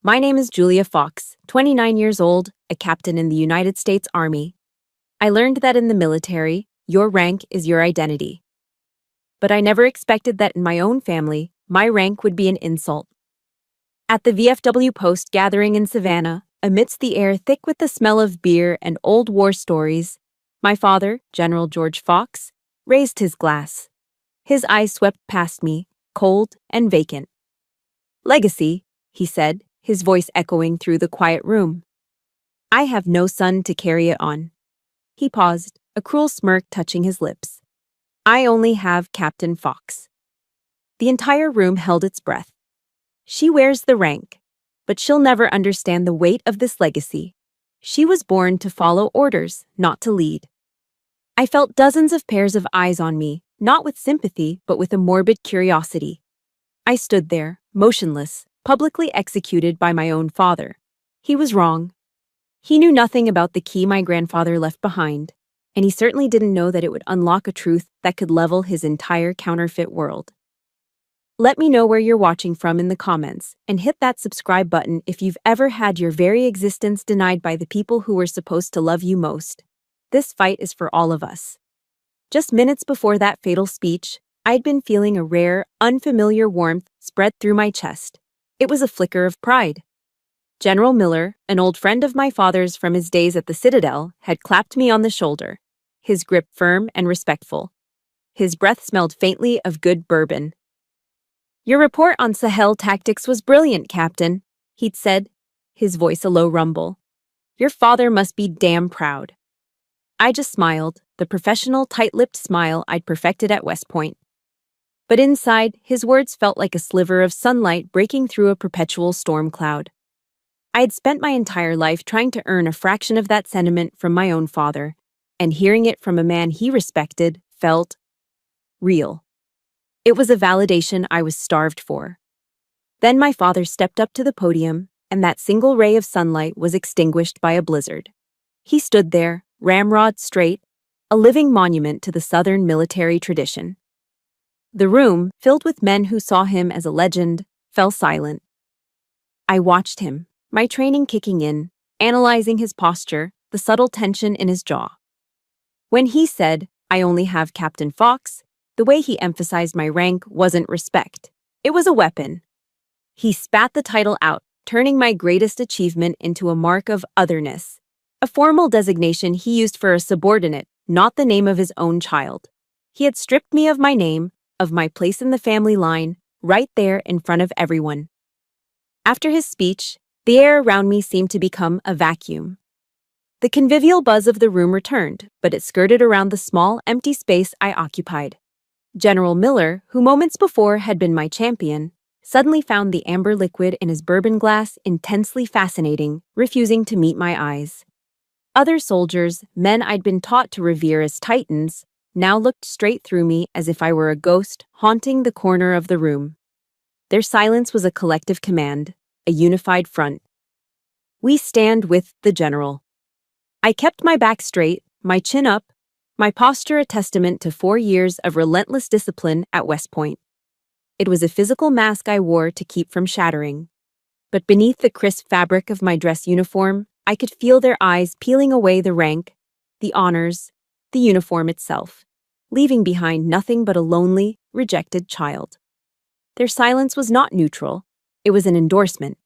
My name is Julia Fox, 29 years old, a captain in the United States Army. I learned that in the military, your rank is your identity. But I never expected that in my own family, my rank would be an insult. At the VFW Post gathering in Savannah, amidst the air thick with the smell of beer and old war stories, my father, General George Fox, raised his glass. His eyes swept past me, cold and vacant. "Legacy," he said, his voice echoing through the quiet room. "I have no son to carry it on." He paused, a cruel smirk touching his lips. "I only have Captain Fox." The entire room held its breath. She wears the rank, but she'll never understand the weight of this legacy. She was born to follow orders, not to lead. I felt dozens of pairs of eyes on me, not with sympathy, but with a morbid curiosity. I stood there, motionless, publicly executed by my own father. He was wrong. He knew nothing about the key my grandfather left behind, and he certainly didn't know that it would unlock a truth that could level his entire counterfeit world. Let me know where you're watching from in the comments, and hit that subscribe button if you've ever had your very existence denied by the people who were supposed to love you most. This fight is for all of us. Just minutes before that fatal speech, I'd been feeling a rare, unfamiliar warmth spread through my chest. It was a flicker of pride. General Miller, an old friend of my father's from his days at the Citadel, had clapped me on the shoulder, his grip firm and respectful. His breath smelled faintly of good bourbon. "Your report on Sahel tactics was brilliant, Captain," he'd said, his voice a low rumble. "Your father must be damn proud." I just smiled, the professional, tight-lipped smile I'd perfected at West Point. But inside, his words felt like a sliver of sunlight breaking through a perpetual storm cloud. I had spent my entire life trying to earn a fraction of that sentiment from my own father, and hearing it from a man he respected felt real. It was a validation I was starved for. Then my father stepped up to the podium, and that single ray of sunlight was extinguished by a blizzard. He stood there, ramrod straight, a living monument to the Southern military tradition. The room, filled with men who saw him as a legend, fell silent. I watched him, my training kicking in, analyzing his posture, the subtle tension in his jaw. When he said, "I only have Captain Fox," the way he emphasized my rank wasn't respect. It was a weapon. He spat the title out, turning my greatest achievement into a mark of otherness, a formal designation he used for a subordinate, not the name of his own child. He had stripped me of my name, of my place in the family line, right there in front of everyone. After his speech, the air around me seemed to become a vacuum. The convivial buzz of the room returned, but it skirted around the small, empty space I occupied. General Miller, who moments before had been my champion, suddenly found the amber liquid in his bourbon glass intensely fascinating, refusing to meet my eyes. Other soldiers, men I'd been taught to revere as titans, now looked straight through me as if I were a ghost haunting the corner of the room. Their silence was a collective command, a unified front. "We stand with the general." I kept my back straight, my chin up, my posture a testament to 4 years of relentless discipline at West Point. It was a physical mask I wore to keep from shattering. But beneath the crisp fabric of my dress uniform, I could feel their eyes peeling away the rank, the honors, the uniform itself, leaving behind nothing but a lonely, rejected child. Their silence was not neutral. It was an endorsement.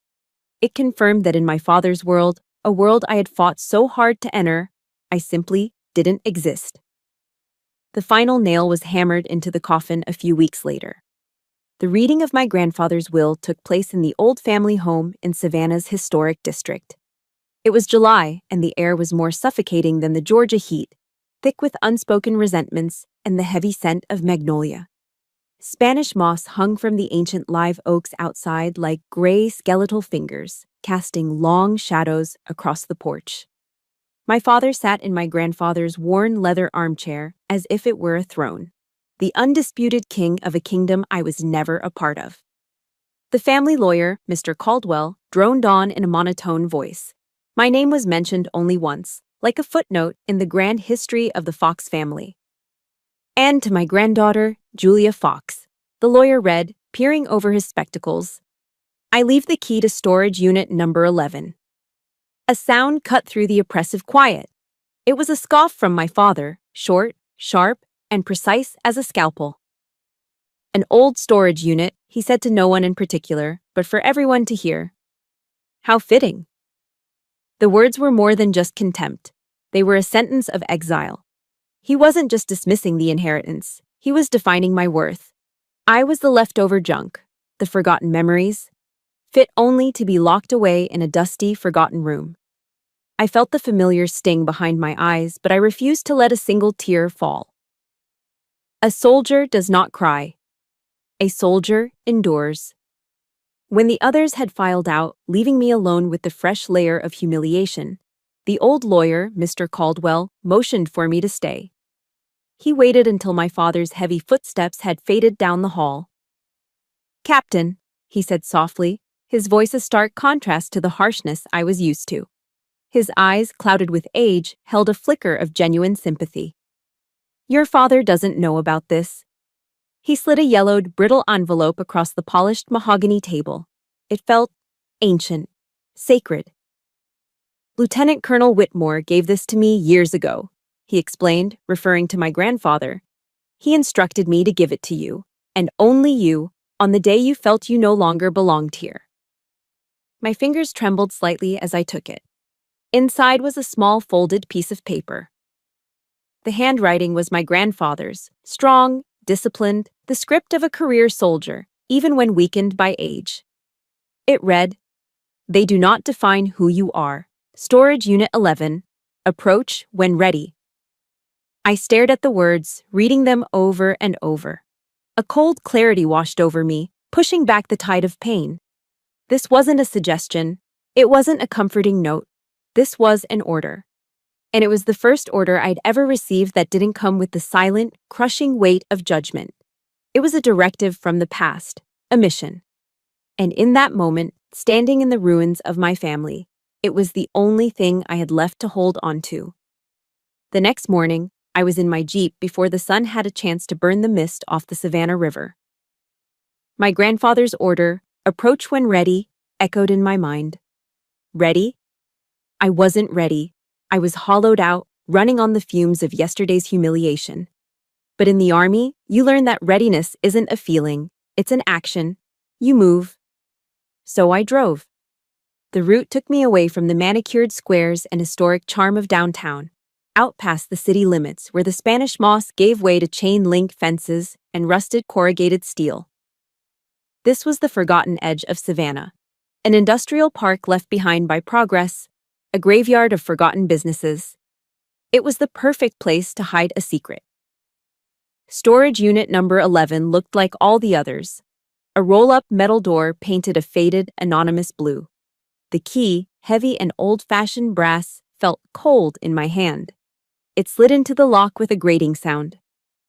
It confirmed that in my father's world, a world I had fought so hard to enter, I simply didn't exist. The final nail was hammered into the coffin a few weeks later. The reading of my grandfather's will took place in the old family home in Savannah's historic district. It was July, and the air was more suffocating than the Georgia heat, thick with unspoken resentments and the heavy scent of magnolia. Spanish moss hung from the ancient live oaks outside like gray skeletal fingers, casting long shadows across the porch. My father sat in my grandfather's worn leather armchair as if it were a throne, the undisputed king of a kingdom I was never a part of. The family lawyer, Mr. Caldwell, droned on in a monotone voice. My name was mentioned only once, like a footnote in the grand history of the Fox family. "And to my granddaughter, Julia Fox," the lawyer read, peering over his spectacles. I leave the key to storage unit number 11. A sound cut through the oppressive quiet. It was a scoff from my father, short, sharp, and precise as a scalpel. An old storage unit, he said to no one in particular, but for everyone to hear. How fitting. The words were more than just contempt. They were a sentence of exile. He wasn't just dismissing the inheritance. He was defining my worth. I was the leftover junk, the forgotten memories, fit only to be locked away in a dusty, forgotten room. I felt the familiar sting behind my eyes, but I refused to let a single tear fall. A soldier does not cry. A soldier endures. When the others had filed out, leaving me alone with the fresh layer of humiliation, the old lawyer, Mr. Caldwell, motioned for me to stay. He waited until my father's heavy footsteps had faded down the hall. "Captain," he said softly, his voice a stark contrast to the harshness I was used to. His eyes, clouded with age, held a flicker of genuine sympathy. "Your father doesn't know about this." He slid a yellowed, brittle envelope across the polished mahogany table. It felt ancient, sacred. "Lieutenant Colonel Whitmore gave this to me years ago," he explained, referring to my grandfather. "He instructed me to give it to you, and only you, on the day you felt you no longer belonged here." My fingers trembled slightly as I took it. Inside was a small folded piece of paper. The handwriting was my grandfather's, strong, disciplined, the script of a career soldier, even when weakened by age. It read, "They do not define who you are. Storage Unit 11. Approach when ready." I stared at the words, reading them over and over. A cold clarity washed over me, pushing back the tide of pain. This wasn't a suggestion. It wasn't a comforting note. This was an order. And it was the first order I'd ever received that didn't come with the silent, crushing weight of judgment. It was a directive from the past, a mission. And in that moment, standing in the ruins of my family, it was the only thing I had left to hold onto. The next morning, I was in my Jeep before the sun had a chance to burn the mist off the Savannah River. My grandfather's order, "Approach when ready," echoed in my mind. Ready? I wasn't ready. I was hollowed out, running on the fumes of yesterday's humiliation. But in the Army, you learn that readiness isn't a feeling, it's an action. You move. So I drove. The route took me away from the manicured squares and historic charm of downtown, out past the city limits where the Spanish moss gave way to chain-link fences and rusted corrugated steel. This was the forgotten edge of Savannah, an industrial park left behind by progress, a graveyard of forgotten businesses. It was the perfect place to hide a secret. Storage Unit number 11 looked like all the others. A roll-up metal door painted a faded, anonymous blue. The key, heavy and old-fashioned brass, felt cold in my hand. It slid into the lock with a grating sound.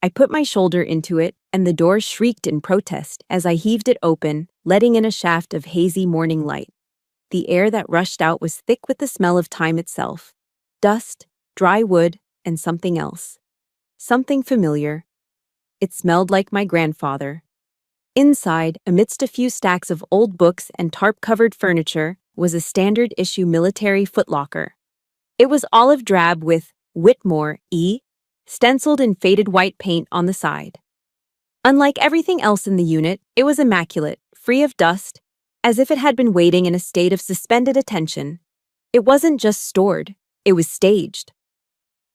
I put my shoulder into it, and the door shrieked in protest as I heaved it open, letting in a shaft of hazy morning light. The air that rushed out was thick with the smell of time itself. Dust, dry wood, and something else. Something familiar. It smelled like my grandfather. Inside, amidst a few stacks of old books and tarp-covered furniture, was a standard-issue military footlocker. It was olive drab with Whitmore, E., stenciled in faded white paint on the side. Unlike everything else in the unit, it was immaculate, free of dust, as if it had been waiting in a state of suspended attention. It wasn't just stored, it was staged.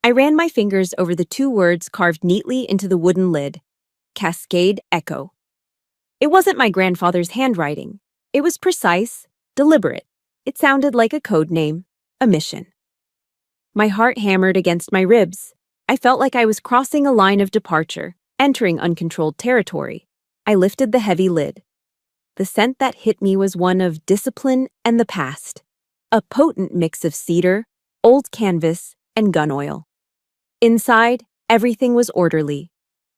I ran my fingers over the two words carved neatly into the wooden lid, Cascade Echo. It wasn't my grandfather's handwriting. It was precise, deliberate. It sounded like a code name, a mission. My heart hammered against my ribs. I felt like I was crossing a line of departure, entering uncontrolled territory. I lifted the heavy lid. The scent that hit me was one of discipline and the past, a potent mix of cedar, old canvas, and gun oil. Inside, everything was orderly.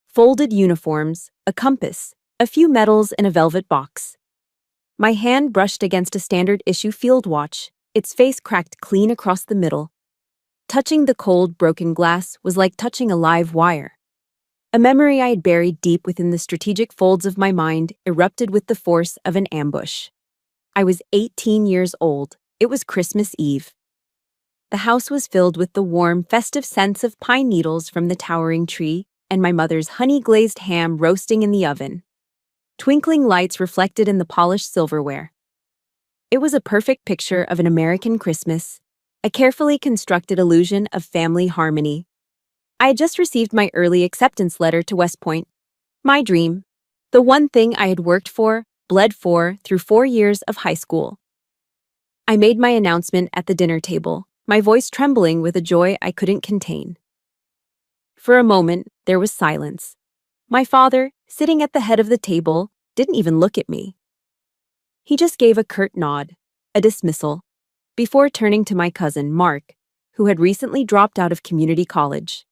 Folded uniforms, a compass, a few medals in a velvet box. My hand brushed against a standard-issue field watch, its face cracked clean across the middle. Touching the cold, broken glass was like touching a live wire. A memory I had buried deep within the strategic folds of my mind erupted with the force of an ambush. I was 18 years old. It was Christmas Eve. The house was filled with the warm, festive scents of pine needles from the towering tree and my mother's honey-glazed ham roasting in the oven. Twinkling lights reflected in the polished silverware. It was a perfect picture of an American Christmas, a carefully constructed illusion of family harmony. I had just received my early acceptance letter to West Point. My dream. The one thing I had worked for, bled for, through 4 years of high school. I made my announcement at the dinner table, my voice trembling with a joy I couldn't contain. For a moment, there was silence. My father, sitting at the head of the table, didn't even look at me. He just gave a curt nod, a dismissal, before turning to my cousin, Mark, who had recently dropped out of community college.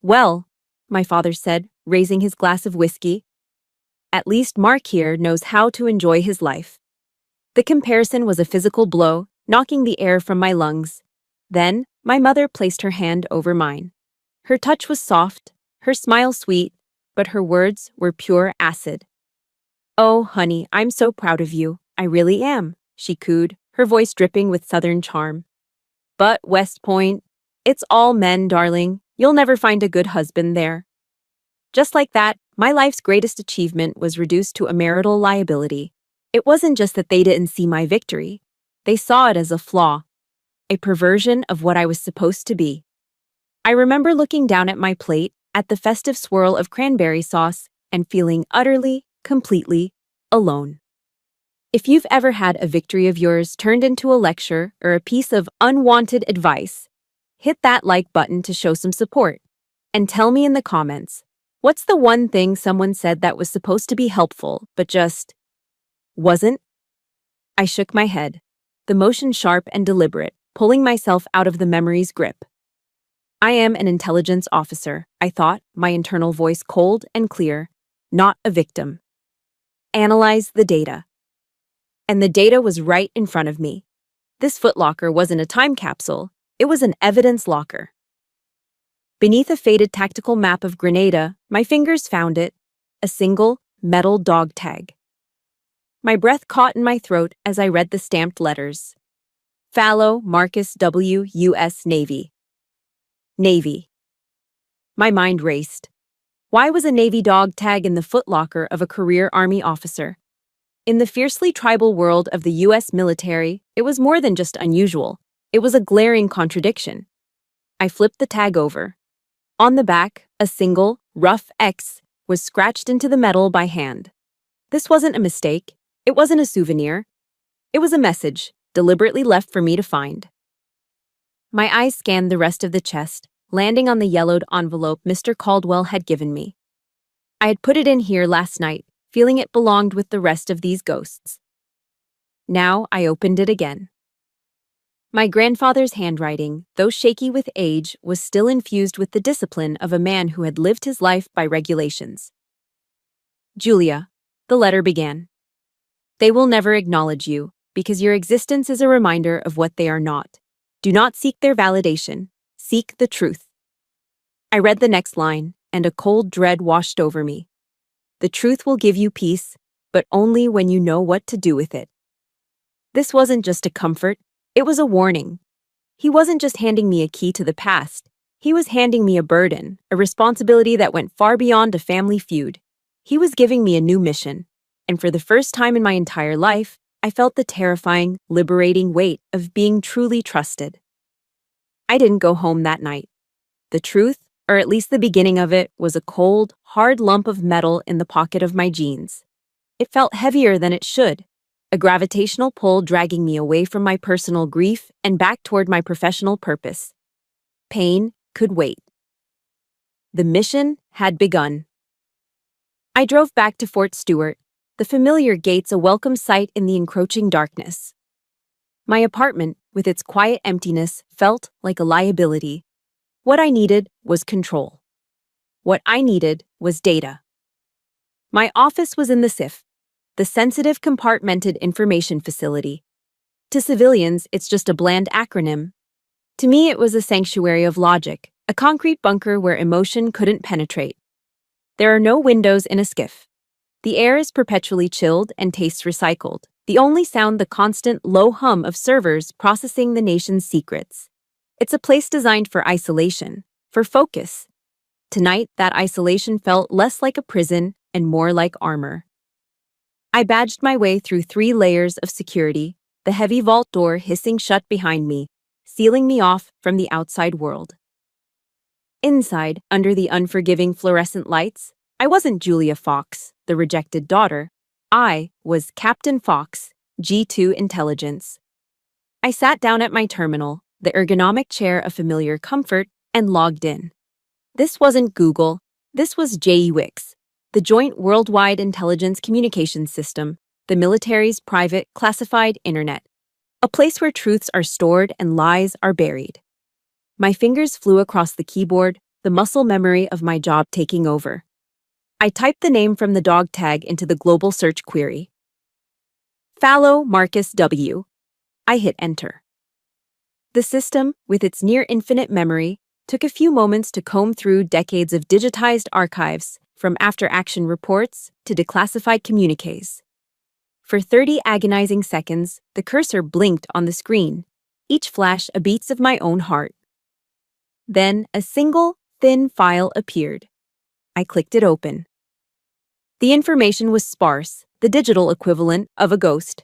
"Well," my father said, raising his glass of whiskey, "at least Mark here knows how to enjoy his life." The comparison was a physical blow, knocking the air from my lungs. Then, my mother placed her hand over mine. Her touch was soft, her smile sweet, but her words were pure acid. "Oh, honey, I'm so proud of you. I really am," she cooed, her voice dripping with southern charm. "But West Point, it's all men, darling. You'll never find a good husband there." Just like that, my life's greatest achievement was reduced to a marital liability. It wasn't just that they didn't see my victory. They saw it as a flaw, a perversion of what I was supposed to be. I remember looking down at my plate, at the festive swirl of cranberry sauce, and feeling utterly, completely alone. If you've ever had a victory of yours turned into a lecture or a piece of unwanted advice, hit that like button to show some support. And tell me in the comments, what's the one thing someone said that was supposed to be helpful, but just wasn't? I shook my head, the motion sharp and deliberate, pulling myself out of the memory's grip. I am an intelligence officer, I thought, my internal voice cold and clear, not a victim. Analyze the data. And the data was right in front of me. This footlocker wasn't a time capsule, it was an evidence locker. Beneath a faded tactical map of Grenada, my fingers found it, a single, metal dog tag. My breath caught in my throat as I read the stamped letters. Fallow Marcus W. U.S. Navy. Navy. My mind raced. Why was a Navy dog tag in the footlocker of a career Army officer? In the fiercely tribal world of the U.S. military, it was more than just unusual. It was a glaring contradiction. I flipped the tag over. On the back, a single, rough X was scratched into the metal by hand. This wasn't a mistake. It wasn't a souvenir. It was a message, deliberately left for me to find. My eyes scanned the rest of the chest, landing on the yellowed envelope Mr. Caldwell had given me. I had put it in here last night, feeling it belonged with the rest of these ghosts. Now I opened it again. My grandfather's handwriting, though shaky with age, was still infused with the discipline of a man who had lived his life by regulations. Julia, the letter began. They will never acknowledge you, because your existence is a reminder of what they are not. Do not seek their validation. Seek the truth. I read the next line, and a cold dread washed over me. The truth will give you peace, but only when you know what to do with it. This wasn't just a comfort, it was a warning. He wasn't just handing me a key to the past. He was handing me a burden, a responsibility that went far beyond a family feud. He was giving me a new mission. And for the first time in my entire life, I felt the terrifying, liberating weight of being truly trusted. I didn't go home that night. The truth, or at least the beginning of it, was a cold, hard lump of metal in the pocket of my jeans. It felt heavier than it should, a gravitational pull dragging me away from my personal grief and back toward my professional purpose. Pain could wait. The mission had begun. I drove back to Fort Stewart, the familiar gates a welcome sight in the encroaching darkness. My apartment, with its quiet emptiness, felt like a liability. What I needed was control. What I needed was data. My office was in the SIF, the Sensitive Compartmented Information Facility. To civilians, it's just a bland acronym. To me, it was a sanctuary of logic, a concrete bunker where emotion couldn't penetrate. There are no windows in a SCIF. The air is perpetually chilled and tastes recycled. The only sound the constant low hum of servers processing the nation's secrets. It's a place designed for isolation, for focus. Tonight, that isolation felt less like a prison and more like armor. I badged my way through 3 layers of security, the heavy vault door hissing shut behind me, sealing me off from the outside world. Inside, under the unforgiving fluorescent lights, I wasn't Julia Fox, the rejected daughter. I was Captain Fox, G2 Intelligence. I sat down at my terminal, the ergonomic chair of familiar comfort, and logged in. This wasn't Google, this was JEWIX, the Joint Worldwide Intelligence Communications System, the military's private, classified internet, a place where truths are stored and lies are buried. My fingers flew across the keyboard, the muscle memory of my job taking over. I typed the name from the dog tag into the global search query. Fallow Marcus W. I hit enter. The system, with its near-infinite memory, took a few moments to comb through decades of digitized archives, from after-action reports to declassified communiques. For 30 agonizing seconds, the cursor blinked on the screen, each flash a beat of my own heart. Then a single, thin file appeared. I clicked it open. The information was sparse, the digital equivalent of a ghost.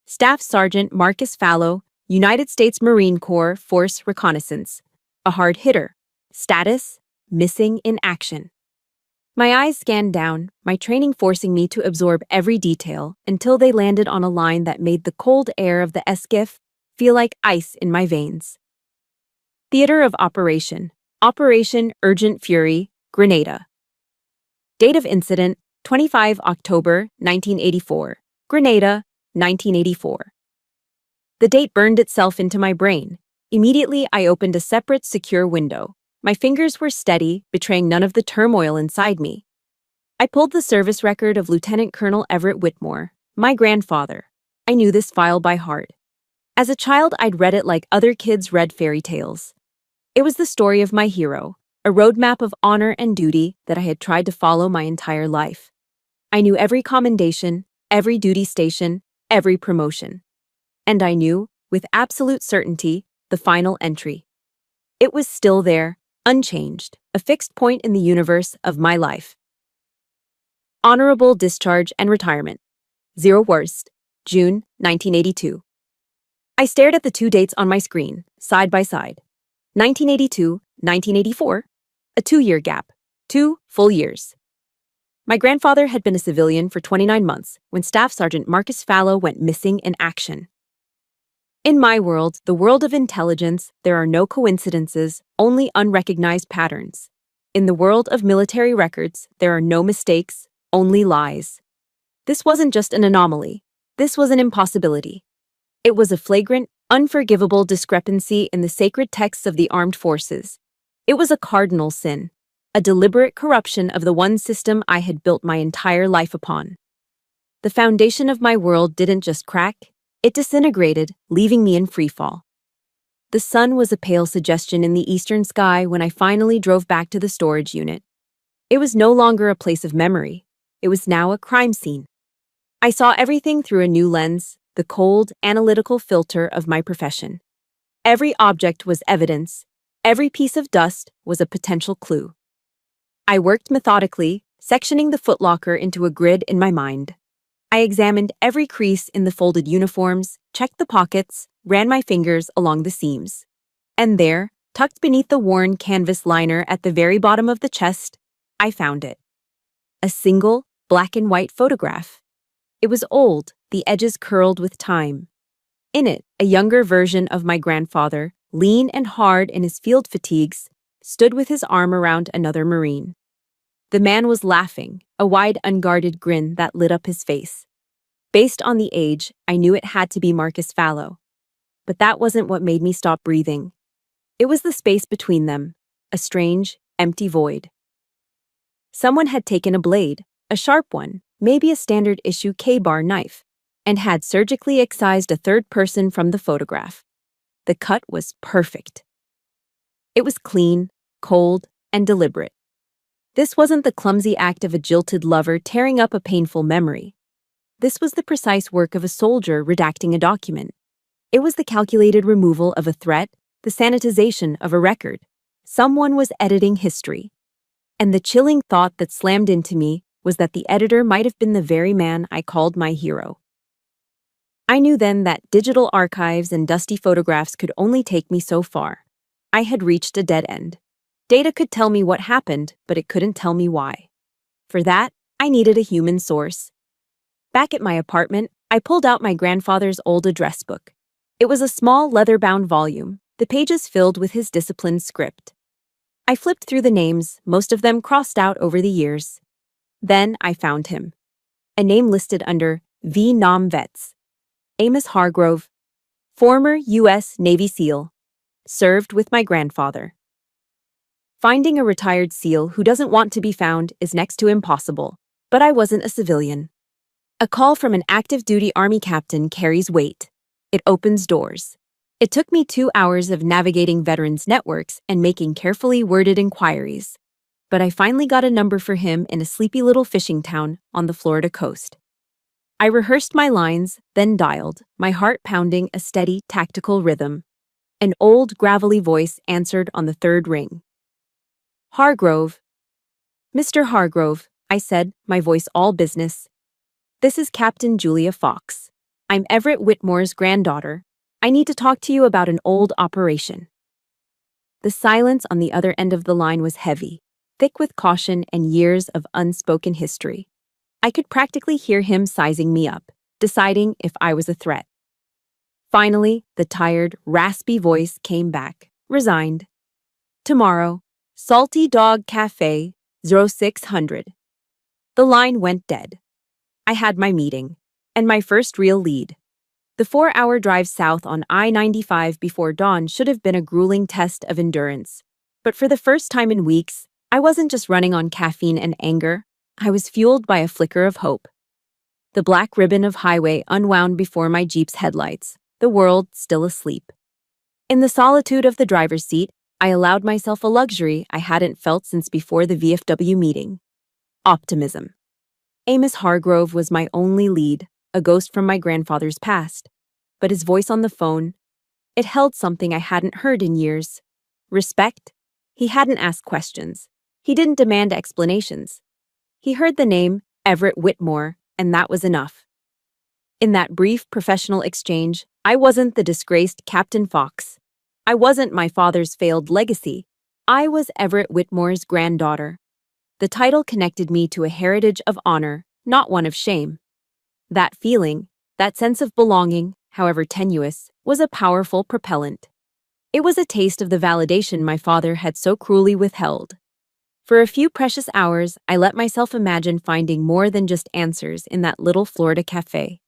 Staff Sergeant Marcus Fallow, United States Marine Corps Force Reconnaissance. A hard hitter. Status: missing in action. My eyes scanned down, my training forcing me to absorb every detail until they landed on a line that made the cold air of the SCIF feel like ice in my veins. Theater of Operation. Operation Urgent Fury, Grenada. Date of incident, 25 October 1984. Grenada, 1984. The date burned itself into my brain. Immediately, I opened a separate, secure window. My fingers were steady, betraying none of the turmoil inside me. I pulled the service record of Lieutenant Colonel Everett Whitmore, my grandfather. I knew this file by heart. As a child, I'd read it like other kids read fairy tales. It was the story of my hero, a roadmap of honor and duty that I had tried to follow my entire life. I knew every commendation, every duty station, every promotion. And I knew, with absolute certainty, the final entry. It was still there, unchanged, a fixed point in the universe of my life. Honorable Discharge and Retirement. 0 Worst, June 1982. I stared at the 2 dates on my screen, side by side. 1982, 1984, a 2-year gap, 2 full years. My grandfather had been a civilian for 29 months when Staff Sergeant Marcus Fallow went missing in action. In my world, the world of intelligence, there are no coincidences, only unrecognized patterns. In the world of military records, there are no mistakes, only lies. This wasn't just an anomaly. This was an impossibility. It was a flagrant, unforgivable discrepancy in the sacred texts of the armed forces. It was a cardinal sin, a deliberate corruption of the one system I had built my entire life upon. The foundation of my world didn't just crack, it disintegrated, leaving me in freefall. The sun was a pale suggestion in the eastern sky when I finally drove back to the storage unit. It was no longer a place of memory. It was now a crime scene. I saw everything through a new lens, the cold, analytical filter of my profession. Every object was evidence. Every piece of dust was a potential clue. I worked methodically, sectioning the footlocker into a grid in my mind. I examined every crease in the folded uniforms, checked the pockets, ran my fingers along the seams. And there, tucked beneath the worn canvas liner at the very bottom of the chest, I found it. A single, black and white photograph. It was old, the edges curled with time. In it, a younger version of my grandfather, lean and hard in his field fatigues, stood with his arm around another Marine. The man was laughing, a wide, unguarded grin that lit up his face. Based on the age, I knew it had to be Marcus Fallow. But that wasn't what made me stop breathing. It was the space between them, a strange, empty void. Someone had taken a blade, a sharp one, maybe a standard-issue K-bar knife, and had surgically excised a third person from the photograph. The cut was perfect. It was clean, cold, and deliberate. This wasn't the clumsy act of a jilted lover tearing up a painful memory. This was the precise work of a soldier redacting a document. It was the calculated removal of a threat, the sanitization of a record. Someone was editing history. And the chilling thought that slammed into me was that the editor might have been the very man I called my hero. I knew then that digital archives and dusty photographs could only take me so far. I had reached a dead end. Data could tell me what happened, but it couldn't tell me why. For that, I needed a human source. Back at my apartment, I pulled out my grandfather's old address book. It was a small leather-bound volume, the pages filled with his disciplined script. I flipped through the names, most of them crossed out over the years. Then I found him. A name listed under V. Nam Vets. Amos Hargrove, former U.S. Navy SEAL, served with my grandfather. Finding a retired SEAL who doesn't want to be found is next to impossible, but I wasn't a civilian. A call from an active-duty Army captain carries weight. It opens doors. It took me 2 hours of navigating veterans' networks and making carefully worded inquiries, but I finally got a number for him in a sleepy little fishing town on the Florida coast. I rehearsed my lines, then dialed, my heart pounding a steady, tactical rhythm. An old, gravelly voice answered on the third ring. Hargrove. Mr. Hargrove, I said, my voice all business. This is Captain Julia Fox. I'm Everett Whitmore's granddaughter. I need to talk to you about an old operation. The silence on the other end of the line was heavy, thick with caution and years of unspoken history. I could practically hear him sizing me up, deciding if I was a threat. Finally, the tired, raspy voice came back, resigned. Tomorrow, Salty Dog Cafe, 0600. The line went dead. I had my meeting, and my first real lead. The 4-hour drive south on I-95 before dawn should have been a grueling test of endurance. But for the first time in weeks, I wasn't just running on caffeine and anger. I was fueled by a flicker of hope. The black ribbon of highway unwound before my Jeep's headlights, the world still asleep. In the solitude of the driver's seat, I allowed myself a luxury I hadn't felt since before the VFW meeting. Optimism. Amos Hargrove was my only lead, a ghost from my grandfather's past. But his voice on the phone, it held something I hadn't heard in years. Respect. He hadn't asked questions. He didn't demand explanations. He heard the name Everett Whitmore, and that was enough. In that brief professional exchange, I wasn't the disgraced Captain Fox. I wasn't my father's failed legacy. I was Everett Whitmore's granddaughter. The title connected me to a heritage of honor, not one of shame. That feeling, that sense of belonging, however tenuous, was a powerful propellant. It was a taste of the validation my father had so cruelly withheld. For a few precious hours, I let myself imagine finding more than just answers in that little Florida cafe.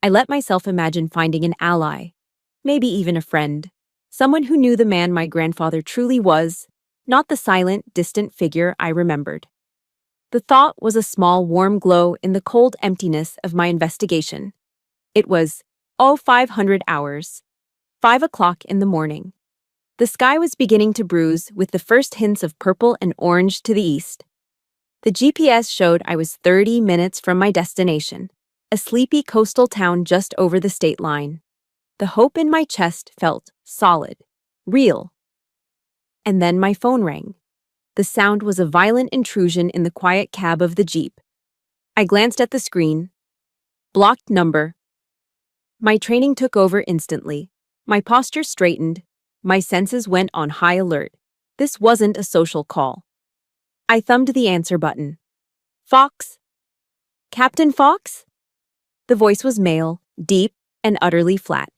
I let myself imagine finding an ally, maybe even a friend, someone who knew the man my grandfather truly was, not the silent, distant figure I remembered. The thought was a small, warm glow in the cold emptiness of my investigation. It was 0500 hours, 5 o'clock in the morning. The sky was beginning to bruise with the first hints of purple and orange to the east. The GPS showed I was 30 minutes from my destination, a sleepy coastal town just over the state line. The hope in my chest felt solid, real. And then my phone rang. The sound was a violent intrusion in the quiet cab of the Jeep. I glanced at the screen. Blocked number. My training took over instantly. My posture straightened. My senses went on high alert. This wasn't a social call. I thumbed the answer button. Fox? Captain Fox? The voice was male, deep, and utterly flat.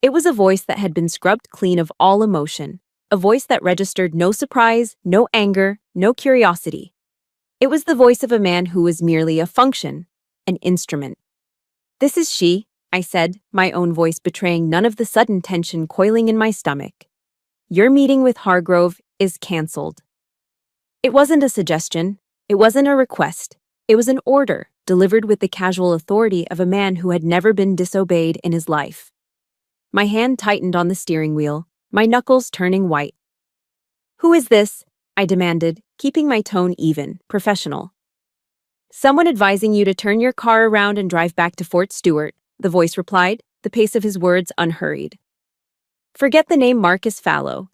It was a voice that had been scrubbed clean of all emotion, a voice that registered no surprise, no anger, no curiosity. It was the voice of a man who was merely a function, an instrument. This is she, I said, my own voice betraying none of the sudden tension coiling in my stomach. Your meeting with Hargrove is canceled. It wasn't a suggestion. It wasn't a request. It was an order, delivered with the casual authority of a man who had never been disobeyed in his life. My hand tightened on the steering wheel, my knuckles turning white. Who is this? I demanded, keeping my tone even, professional. Someone advising you to turn your car around and drive back to Fort Stewart, the voice replied, the pace of his words unhurried. Forget the name Marcus Fallow.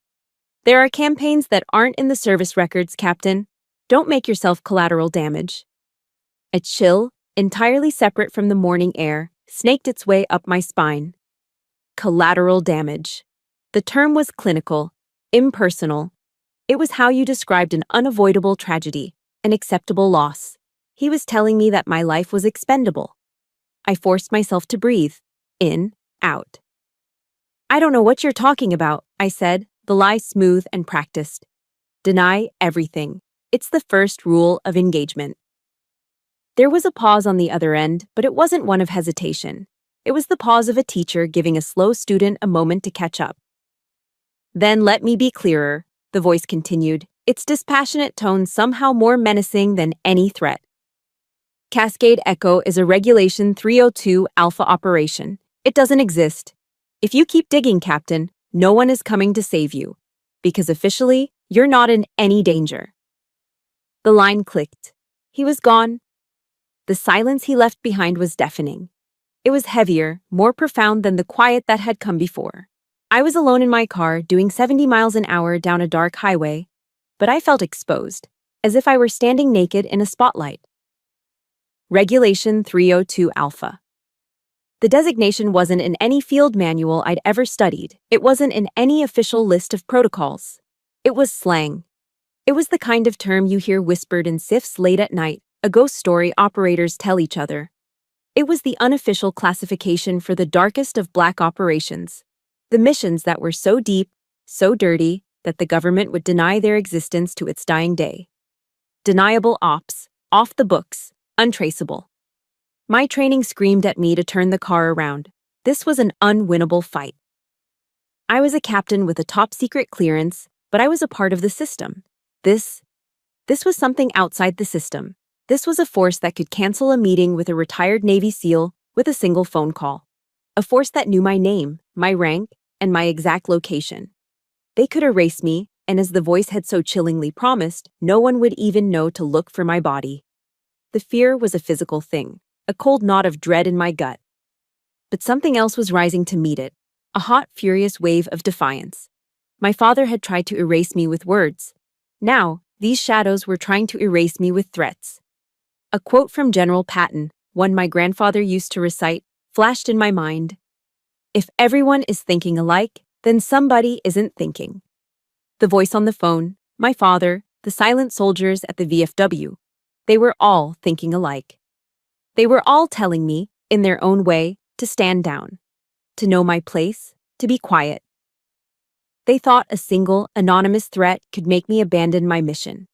There are campaigns that aren't in the service records, Captain. Don't make yourself collateral damage. A chill, entirely separate from the morning air, snaked its way up my spine. Collateral damage. The term was clinical, impersonal. It was how you described an unavoidable tragedy, an acceptable loss. He was telling me that my life was expendable. I forced myself to breathe. In, out. I don't know what you're talking about, I said, the lie smooth and practiced. Deny everything. It's the first rule of engagement. There was a pause on the other end, but it wasn't one of hesitation. It was the pause of a teacher giving a slow student a moment to catch up. Then let me be clearer, the voice continued, its dispassionate tone somehow more menacing than any threat. Cascade Echo is a Regulation 302 Alpha operation. It doesn't exist. If you keep digging, Captain, no one is coming to save you. Because officially, you're not in any danger. The line clicked. He was gone. The silence he left behind was deafening. It was heavier, more profound than the quiet that had come before. I was alone in my car, doing 70 miles an hour down a dark highway, but I felt exposed, as if I were standing naked in a spotlight. Regulation 302 Alpha. The designation wasn't in any field manual I'd ever studied. It wasn't in any official list of protocols. It was slang. It was the kind of term you hear whispered in SIFs late at night, a ghost story operators tell each other. It was the unofficial classification for the darkest of black operations, the missions that were so deep, so dirty, that the government would deny their existence to its dying day. Deniable ops, off the books, untraceable. My training screamed at me to turn the car around. This was an unwinnable fight. I was a captain with a top-secret clearance, but I was a part of the system. This was something outside the system. This was a force that could cancel a meeting with a retired Navy SEAL with a single phone call. A force that knew my name, my rank, and my exact location. They could erase me, and as the voice had so chillingly promised, no one would even know to look for my body. The fear was a physical thing, a cold knot of dread in my gut. But something else was rising to meet it, a hot, furious wave of defiance. My father had tried to erase me with words. Now, these shadows were trying to erase me with threats. A quote from General Patton, one my grandfather used to recite, flashed in my mind. If everyone is thinking alike, then somebody isn't thinking. The voice on the phone, my father, the silent soldiers at the VFW, they were all thinking alike. They were all telling me, in their own way, to stand down, to know my place, to be quiet. They thought a single, anonymous threat could make me abandon my mission.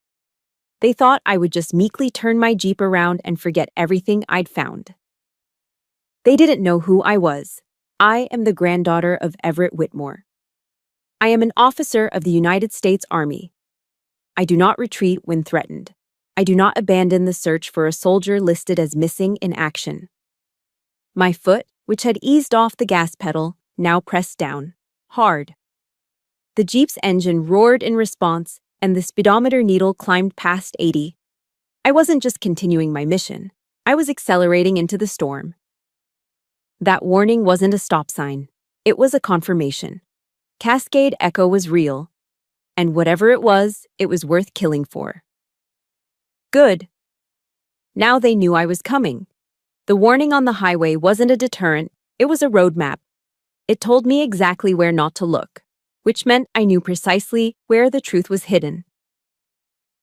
They thought I would just meekly turn my Jeep around and forget everything I'd found. They didn't know who I was. I am the granddaughter of Everett Whitmore. I am an officer of the United States Army. I do not retreat when threatened. I do not abandon the search for a soldier listed as missing in action. My foot, which had eased off the gas pedal, now pressed down, hard. The Jeep's engine roared in response, and the speedometer needle climbed past 80. I wasn't just continuing my mission. I was accelerating into the storm. That warning wasn't a stop sign. It was a confirmation. Cascade Echo was real. And whatever it was worth killing for. Good. Now they knew I was coming. The warning on the highway wasn't a deterrent, it was a roadmap. It told me exactly where not to look, which meant I knew precisely where the truth was hidden.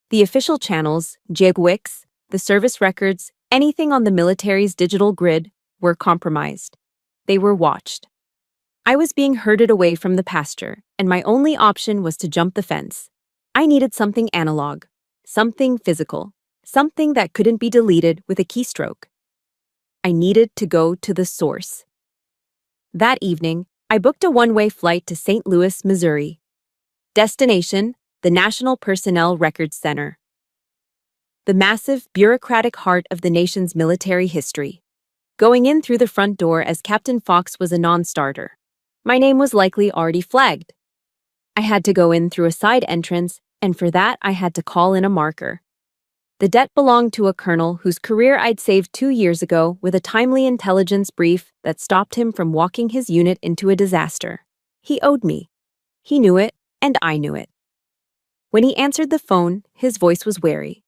The official channels, JIGWICs, the service records, anything on the military's digital grid, were compromised. They were watched. I was being herded away from the pasture, and my only option was to jump the fence. I needed something analog, something physical, something that couldn't be deleted with a keystroke. I needed to go to the source. That evening, I booked a one-way flight to St. Louis, Missouri. Destination, the National Personnel Records Center. The massive, bureaucratic heart of the nation's military history. Going in through the front door as Captain Fox was a non-starter. My name was likely already flagged. I had to go in through a side entrance, and for that I had to call in a marker. The debt belonged to a colonel whose career I'd saved 2 years ago with a timely intelligence brief that stopped him from walking his unit into a disaster. He owed me. He knew it, and I knew it. When he answered the phone, his voice was wary.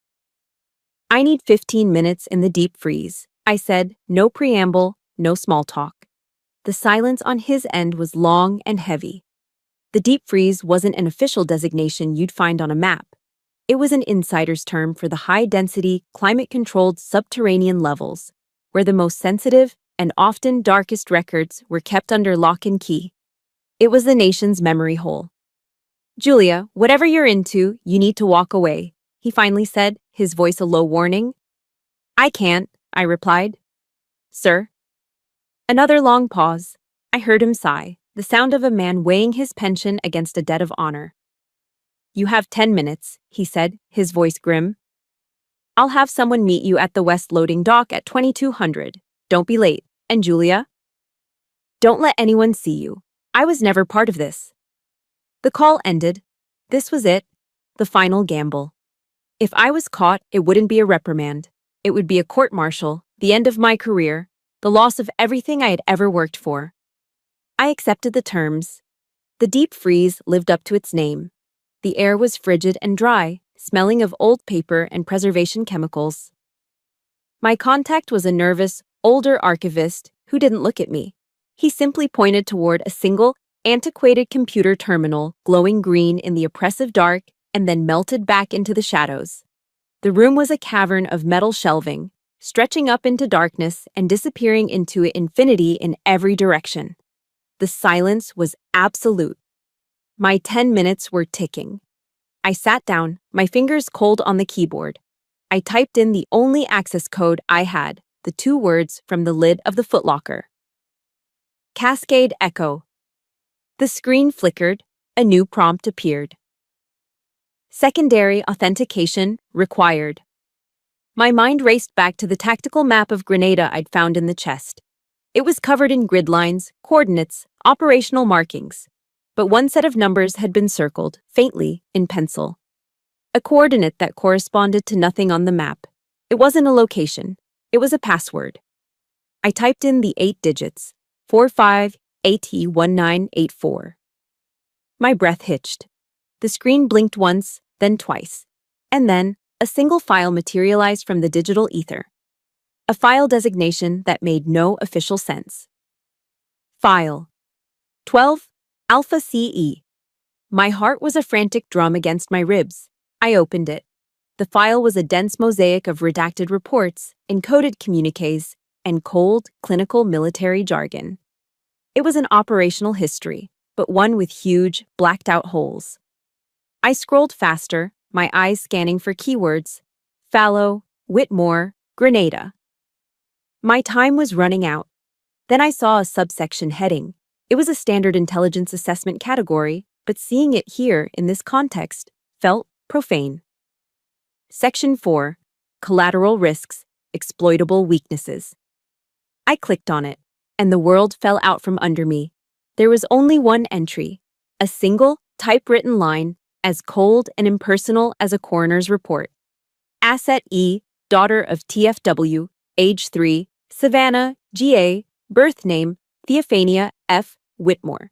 "I need 15 minutes in the deep freeze," I said, no preamble, no small talk. The silence on his end was long and heavy. The deep freeze wasn't an official designation you'd find on a map. It was an insider's term for the high-density, climate-controlled subterranean levels, where the most sensitive and often darkest records were kept under lock and key. It was the nation's memory hole. "Julia, whatever you're into, you need to walk away," he finally said, his voice a low warning. "I can't," I replied. "Sir?" Another long pause. I heard him sigh, the sound of a man weighing his pension against a debt of honor. "You have 10 minutes, he said, his voice grim. "I'll have someone meet you at the West Loading Dock at 2200. Don't be late. And Julia? Don't let anyone see you. I was never part of this." The call ended. This was it, the final gamble. If I was caught, it wouldn't be a reprimand. It would be a court-martial, the end of my career, the loss of everything I had ever worked for. I accepted the terms. The deep freeze lived up to its name. The air was frigid and dry, smelling of old paper and preservation chemicals. My contact was a nervous, older archivist who didn't look at me. He simply pointed toward a single, antiquated computer terminal glowing green in the oppressive dark and then melted back into the shadows. The room was a cavern of metal shelving, stretching up into darkness and disappearing into infinity in every direction. The silence was absolute. My 10 minutes were ticking. I sat down, my fingers cold on the keyboard. I typed in the only access code I had, the 2 words from the lid of the footlocker. Cascade Echo. The screen flickered. A new prompt appeared. Secondary authentication required. My mind raced back to the tactical map of Grenada I'd found in the chest. It was covered in grid lines, coordinates, operational markings. But one set of numbers had been circled, faintly, in pencil. A coordinate that corresponded to nothing on the map. It wasn't a location. It was a password. I typed in the 8 digits, 45AT1984. My breath hitched. The screen blinked once, then twice. And then, a single file materialized from the digital ether. A file designation that made no official sense. File 12 Alpha CE. My heart was a frantic drum against my ribs. I opened it. The file was a dense mosaic of redacted reports, encoded communiques, and cold, clinical military jargon. It was an operational history, but one with huge, blacked-out holes. I scrolled faster, my eyes scanning for keywords. Fallow, Whitmore, Grenada. My time was running out. Then I saw a subsection heading. It was a standard intelligence assessment category, but seeing it here in this context felt profane. Section 4. Collateral Risks, Exploitable Weaknesses. I clicked on it, and the world fell out from under me. There was only one entry, a single, typewritten line, as cold and impersonal as a coroner's report. Asset E, daughter of TFW, age 3, Savannah, GA, birth name, Theophania F. Whitmore.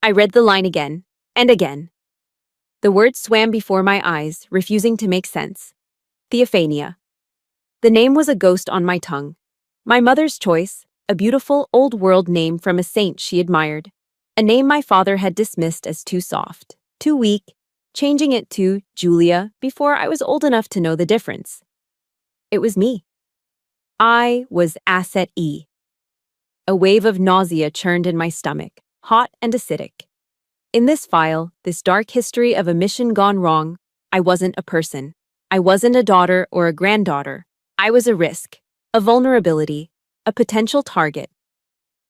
I read the line again, and again. The words swam before my eyes, refusing to make sense. Theophania. The name was a ghost on my tongue. My mother's choice, a beautiful, old-world name from a saint she admired. A name my father had dismissed as too soft, too weak, changing it to Julia before I was old enough to know the difference. It was me. I was Asset E. A wave of nausea churned in my stomach, hot and acidic. In this file, this dark history of a mission gone wrong, I wasn't a person. I wasn't a daughter or a granddaughter. I was a risk, a vulnerability, a potential target.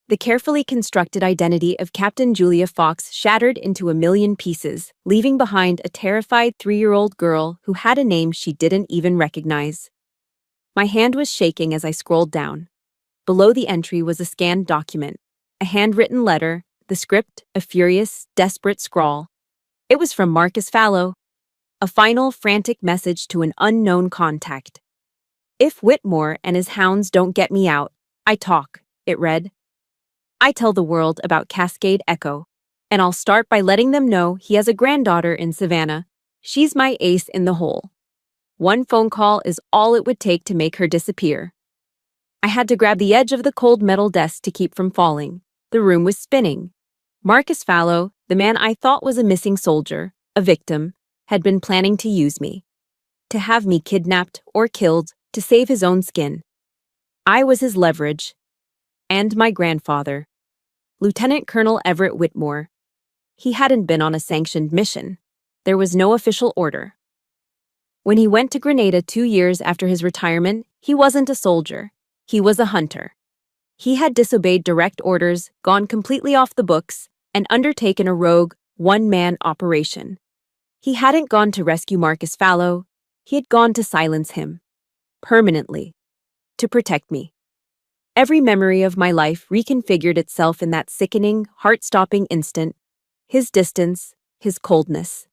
The carefully constructed identity of Captain Julia Fox shattered into a million pieces, leaving behind a terrified 3-year-old girl who had a name she didn't even recognize. My hand was shaking as I scrolled down. Below the entry was a scanned document, a handwritten letter, the script a furious, desperate scrawl. It was from Marcus Fallow. a final frantic message to an unknown contact. "If Whitmore and his hounds don't get me out, I talk," it read. "I tell the world about Cascade Echo, and I'll start by letting them know he has a granddaughter in Savannah. She's my ace in the hole. One phone call is all it would take to make her disappear." I had to grab the edge of the cold metal desk to keep from falling. The room was spinning. Marcus Fallow, the man I thought was a missing soldier, a victim, had been planning to use me. To have me kidnapped or killed to save his own skin. I was his leverage. And my grandfather, Lieutenant Colonel Everett Whitmore. He hadn't been on a sanctioned mission. There was no official order. When he went to Grenada 2 years after his retirement, he wasn't a soldier. He was a hunter. He had disobeyed direct orders, gone completely off the books, and undertaken a rogue, one-man operation. He hadn't gone to rescue Marcus Fallow. He had gone to silence him. Permanently. To protect me. Every memory of my life reconfigured itself in that sickening, heart-stopping instant. His distance, his coldness.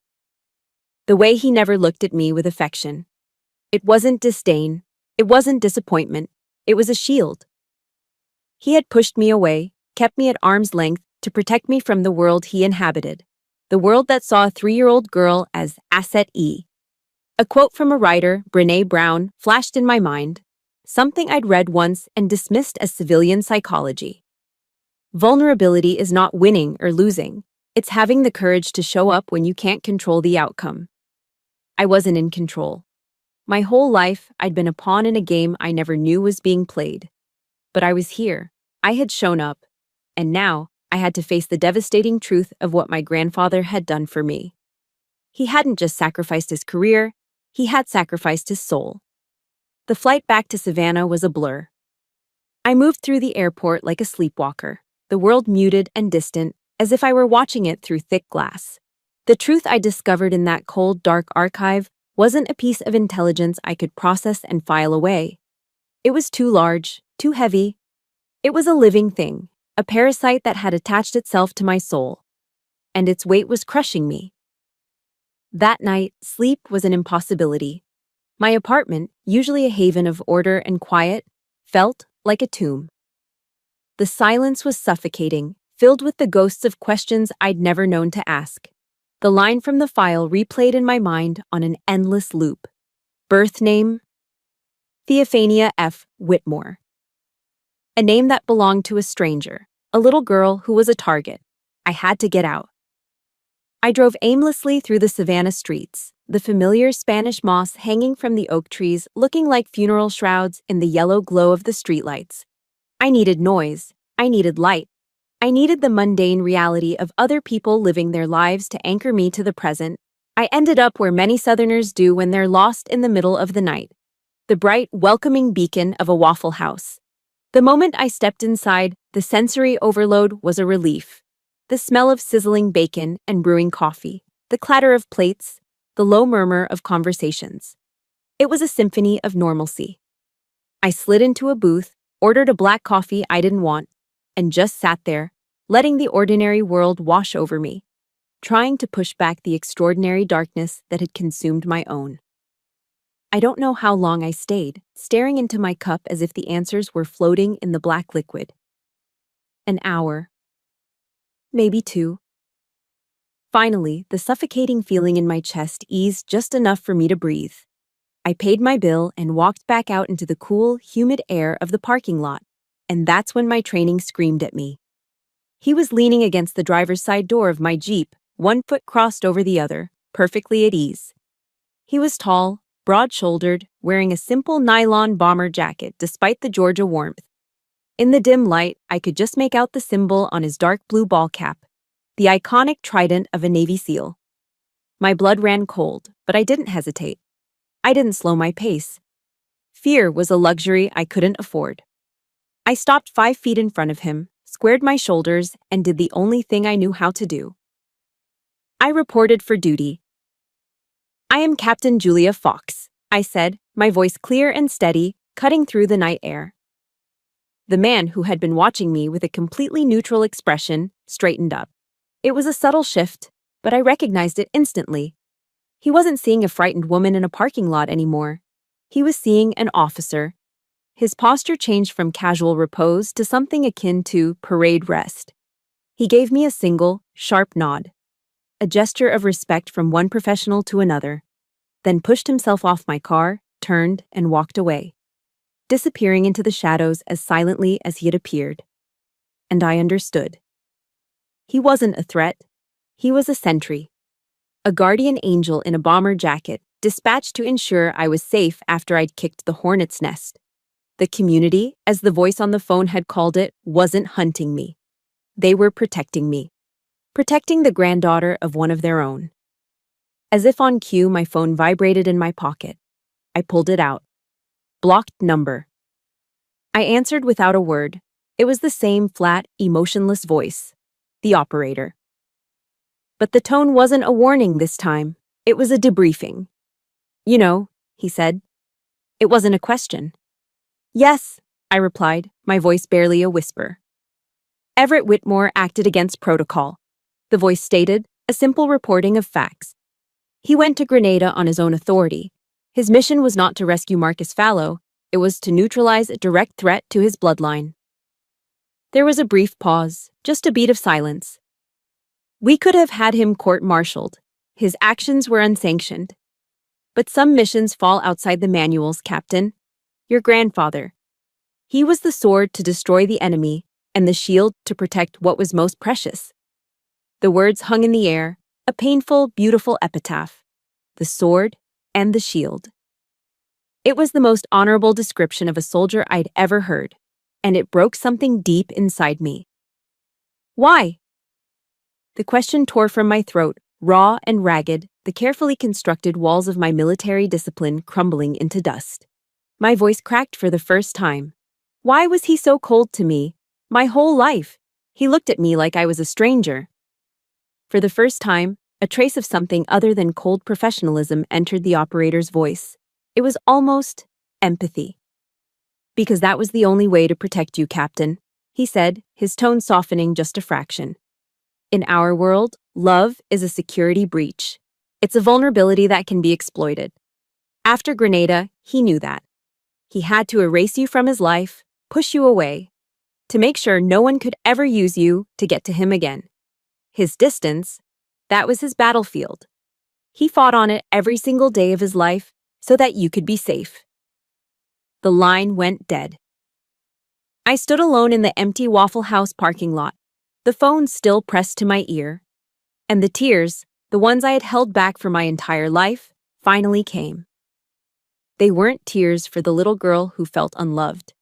The way he never looked at me with affection. It wasn't disdain. It wasn't disappointment. It was a shield. He had pushed me away, kept me at arm's length to protect me from the world he inhabited. The world that saw a 3-year-old girl as Asset E. A quote from a writer, Brené Brown, flashed in my mind. Something I'd read once and dismissed as civilian psychology. Vulnerability is not winning or losing. It's having the courage to show up when you can't control the outcome. I wasn't in control. My whole life, I'd been a pawn in a game I never knew was being played. But I was here. I had shown up. And now, I had to face the devastating truth of what my grandfather had done for me. He hadn't just sacrificed his career, he had sacrificed his soul. The flight back to Savannah was a blur. I moved through the airport like a sleepwalker, the world muted and distant, as if I were watching it through thick glass. The truth I discovered in that cold, dark archive wasn't a piece of intelligence I could process and file away. It was too large, too heavy. It was a living thing, a parasite that had attached itself to my soul. And its weight was crushing me. That night, sleep was an impossibility. My apartment, usually a haven of order and quiet, felt like a tomb. The silence was suffocating, filled with the ghosts of questions I'd never known to ask. The line from the file replayed in my mind on an endless loop. Birth name? Theophania F. Whitmore. A name that belonged to a stranger, a little girl who was a target. I had to get out. I drove aimlessly through the Savannah streets, the familiar Spanish moss hanging from the oak trees looking like funeral shrouds in the yellow glow of the streetlights. I needed noise. I needed light. I needed the mundane reality of other people living their lives to anchor me to the present. I ended up where many Southerners do when they're lost in the middle of the night. The bright, welcoming beacon of a Waffle House. The moment I stepped inside, the sensory overload was a relief. The smell of sizzling bacon and brewing coffee, the clatter of plates, the low murmur of conversations. It was a symphony of normalcy. I slid into a booth, ordered a black coffee I didn't want, and just sat there, letting the ordinary world wash over me, trying to push back the extraordinary darkness that had consumed my own. I don't know how long I stayed, staring into my cup as if the answers were floating in the black liquid. An hour. Maybe 2. Finally, the suffocating feeling in my chest eased just enough for me to breathe. I paid my bill and walked back out into the cool, humid air of the parking lot, and that's when my training screamed at me. He was leaning against the driver's side door of my Jeep, one foot crossed over the other, perfectly at ease. He was tall, broad-shouldered, wearing a simple nylon bomber jacket despite the Georgia warmth. In the dim light, I could just make out the symbol on his dark blue ball cap, the iconic trident of a Navy SEAL. My blood ran cold, but I didn't hesitate. I didn't slow my pace. Fear was a luxury I couldn't afford. I stopped 5 feet in front of him, squared my shoulders, and did the only thing I knew how to do. I reported for duty. "I am Captain Julia Fox," I said, my voice clear and steady, cutting through the night air. The man, who had been watching me with a completely neutral expression, straightened up. It was a subtle shift, but I recognized it instantly. He wasn't seeing a frightened woman in a parking lot anymore. He was seeing an officer. His posture changed from casual repose to something akin to parade rest. He gave me a single, sharp nod, a gesture of respect from one professional to another, then pushed himself off my car, turned, and walked away, disappearing into the shadows as silently as he had appeared. And I understood. He wasn't a threat. He was a sentry, a guardian angel in a bomber jacket, dispatched to ensure I was safe after I'd kicked the hornet's nest. The community, as the voice on the phone had called it, wasn't hunting me. They were protecting me. Protecting the granddaughter of one of their own. As if on cue, my phone vibrated in my pocket. I pulled it out. Blocked number. I answered without a word. It was the same flat, emotionless voice. The operator. But the tone wasn't a warning this time. It was a debriefing. "You know," he said. It wasn't a question. "Yes," I replied, my voice barely a whisper. Everett Whitmore acted against protocol. The voice stated, a simple reporting of facts. He went to Grenada on his own authority. His mission was not to rescue Marcus Fallow, it was to neutralize a direct threat to his bloodline. There was a brief pause, just a beat of silence. We could have had him court-martialed. His actions were unsanctioned. But some missions fall outside the manuals, Captain. Your grandfather. He was the sword to destroy the enemy and the shield to protect what was most precious. The words hung in the air, a painful, beautiful epitaph. The sword and the shield. It was the most honorable description of a soldier I'd ever heard, and it broke something deep inside me. Why? The question tore from my throat, raw and ragged, the carefully constructed walls of my military discipline crumbling into dust. My voice cracked for the first time. Why was he so cold to me? My whole life. He looked at me like I was a stranger. For the first time, a trace of something other than cold professionalism entered the operator's voice. It was almost empathy. Because that was the only way to protect you, Captain, he said, his tone softening just a fraction. In our world, love is a security breach. It's a vulnerability that can be exploited. After Grenada, he knew that. He had to erase you from his life, push you away, to make sure no one could ever use you to get to him again. His distance, that was his battlefield. He fought on it every single day of his life so that you could be safe. The line went dead. I stood alone in the empty Waffle House parking lot, the phone still pressed to my ear, and the tears, the ones I had held back for my entire life, finally came. They weren't tears for the little girl who felt unloved.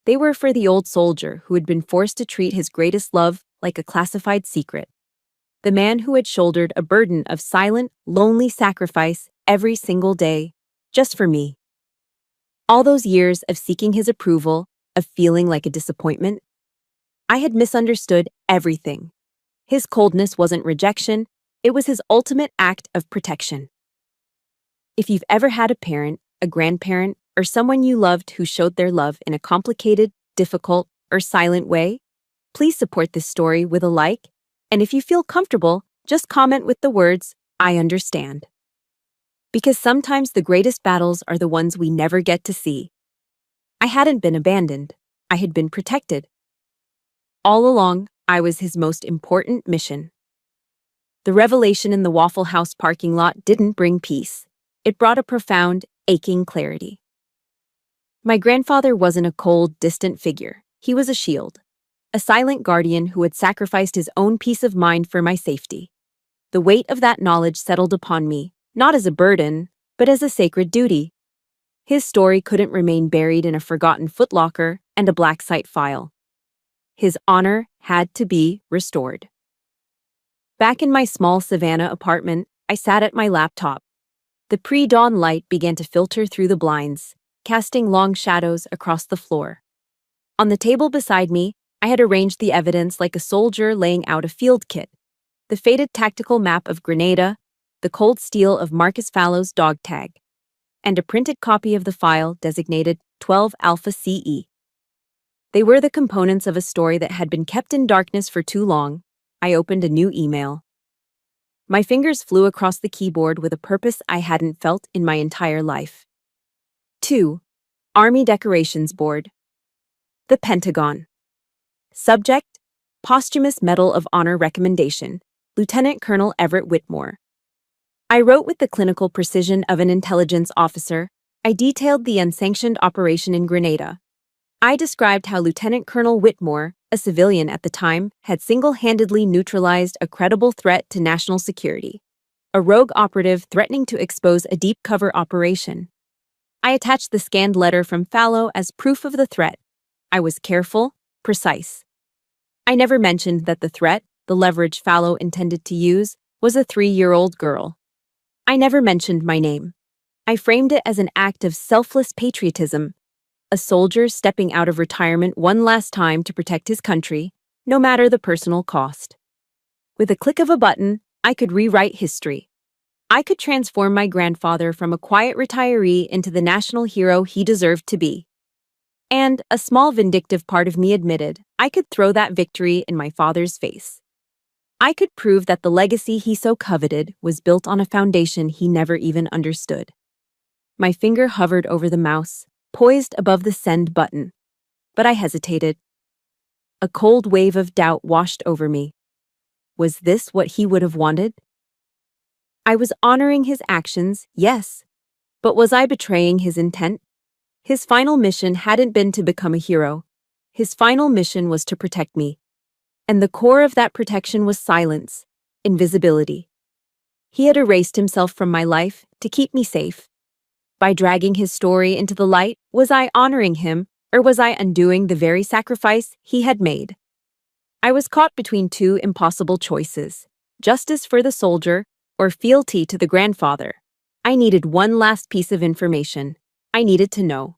They were for the old soldier who had been forced to treat his greatest love like a classified secret. The man who had shouldered a burden of silent, lonely sacrifice every single day, just for me. All those years of seeking his approval, of feeling like a disappointment. I had misunderstood everything. His coldness wasn't rejection, it was his ultimate act of protection. If you've ever had a parent, a grandparent, or someone you loved who showed their love in a complicated, difficult, or silent way, please support this story with a like, and if you feel comfortable, just comment with the words, "I understand." Because sometimes the greatest battles are the ones we never get to see. I hadn't been abandoned. I had been protected. All along, I was his most important mission. The revelation in the Waffle House parking lot didn't bring peace. It brought a profound, aching clarity. My grandfather wasn't a cold, distant figure. He was a shield. A silent guardian who had sacrificed his own peace of mind for my safety. The weight of that knowledge settled upon me, not as a burden, but as a sacred duty. His story couldn't remain buried in a forgotten footlocker and a black site file. His honor had to be restored. Back in my small Savannah apartment, I sat at my laptop. The pre-dawn light began to filter through the blinds, casting long shadows across the floor. On the table beside me, I had arranged the evidence like a soldier laying out a field kit. The faded tactical map of Grenada, the cold steel of Marcus Fallow's dog tag, and a printed copy of the file designated 12 Alpha CE. They were the components of a story that had been kept in darkness for too long. I opened a new email. My fingers flew across the keyboard with a purpose I hadn't felt in my entire life. 2. Army Decorations Board. The Pentagon. Subject: Posthumous Medal of Honor Recommendation, Lieutenant Colonel Everett Whitmore. I wrote with the clinical precision of an intelligence officer. I detailed the unsanctioned operation in Grenada. I described how Lieutenant Colonel Whitmore, a civilian at the time, had single-handedly neutralized a credible threat to national security, a rogue operative threatening to expose a deep-cover operation. I attached the scanned letter from Fallow as proof of the threat. I was careful, precise. I never mentioned that the threat, the leverage Fallow intended to use, was a 3-year-old girl. I never mentioned my name. I framed it as an act of selfless patriotism, a soldier stepping out of retirement one last time to protect his country, no matter the personal cost. With a click of a button, I could rewrite history. I could transform my grandfather from a quiet retiree into the national hero he deserved to be. And, a small vindictive part of me admitted, I could throw that victory in my father's face. I could prove that the legacy he so coveted was built on a foundation he never even understood. My finger hovered over the mouse, poised above the send button. But I hesitated. A cold wave of doubt washed over me. Was this what he would have wanted? I was honoring his actions, yes. But was I betraying his intent? His final mission hadn't been to become a hero. His final mission was to protect me. And the core of that protection was silence, invisibility. He had erased himself from my life to keep me safe. By dragging his story into the light, was I honoring him, or was I undoing the very sacrifice he had made? I was caught between two impossible choices: justice for the soldier or fealty to the grandfather. I needed one last piece of information. I needed to know.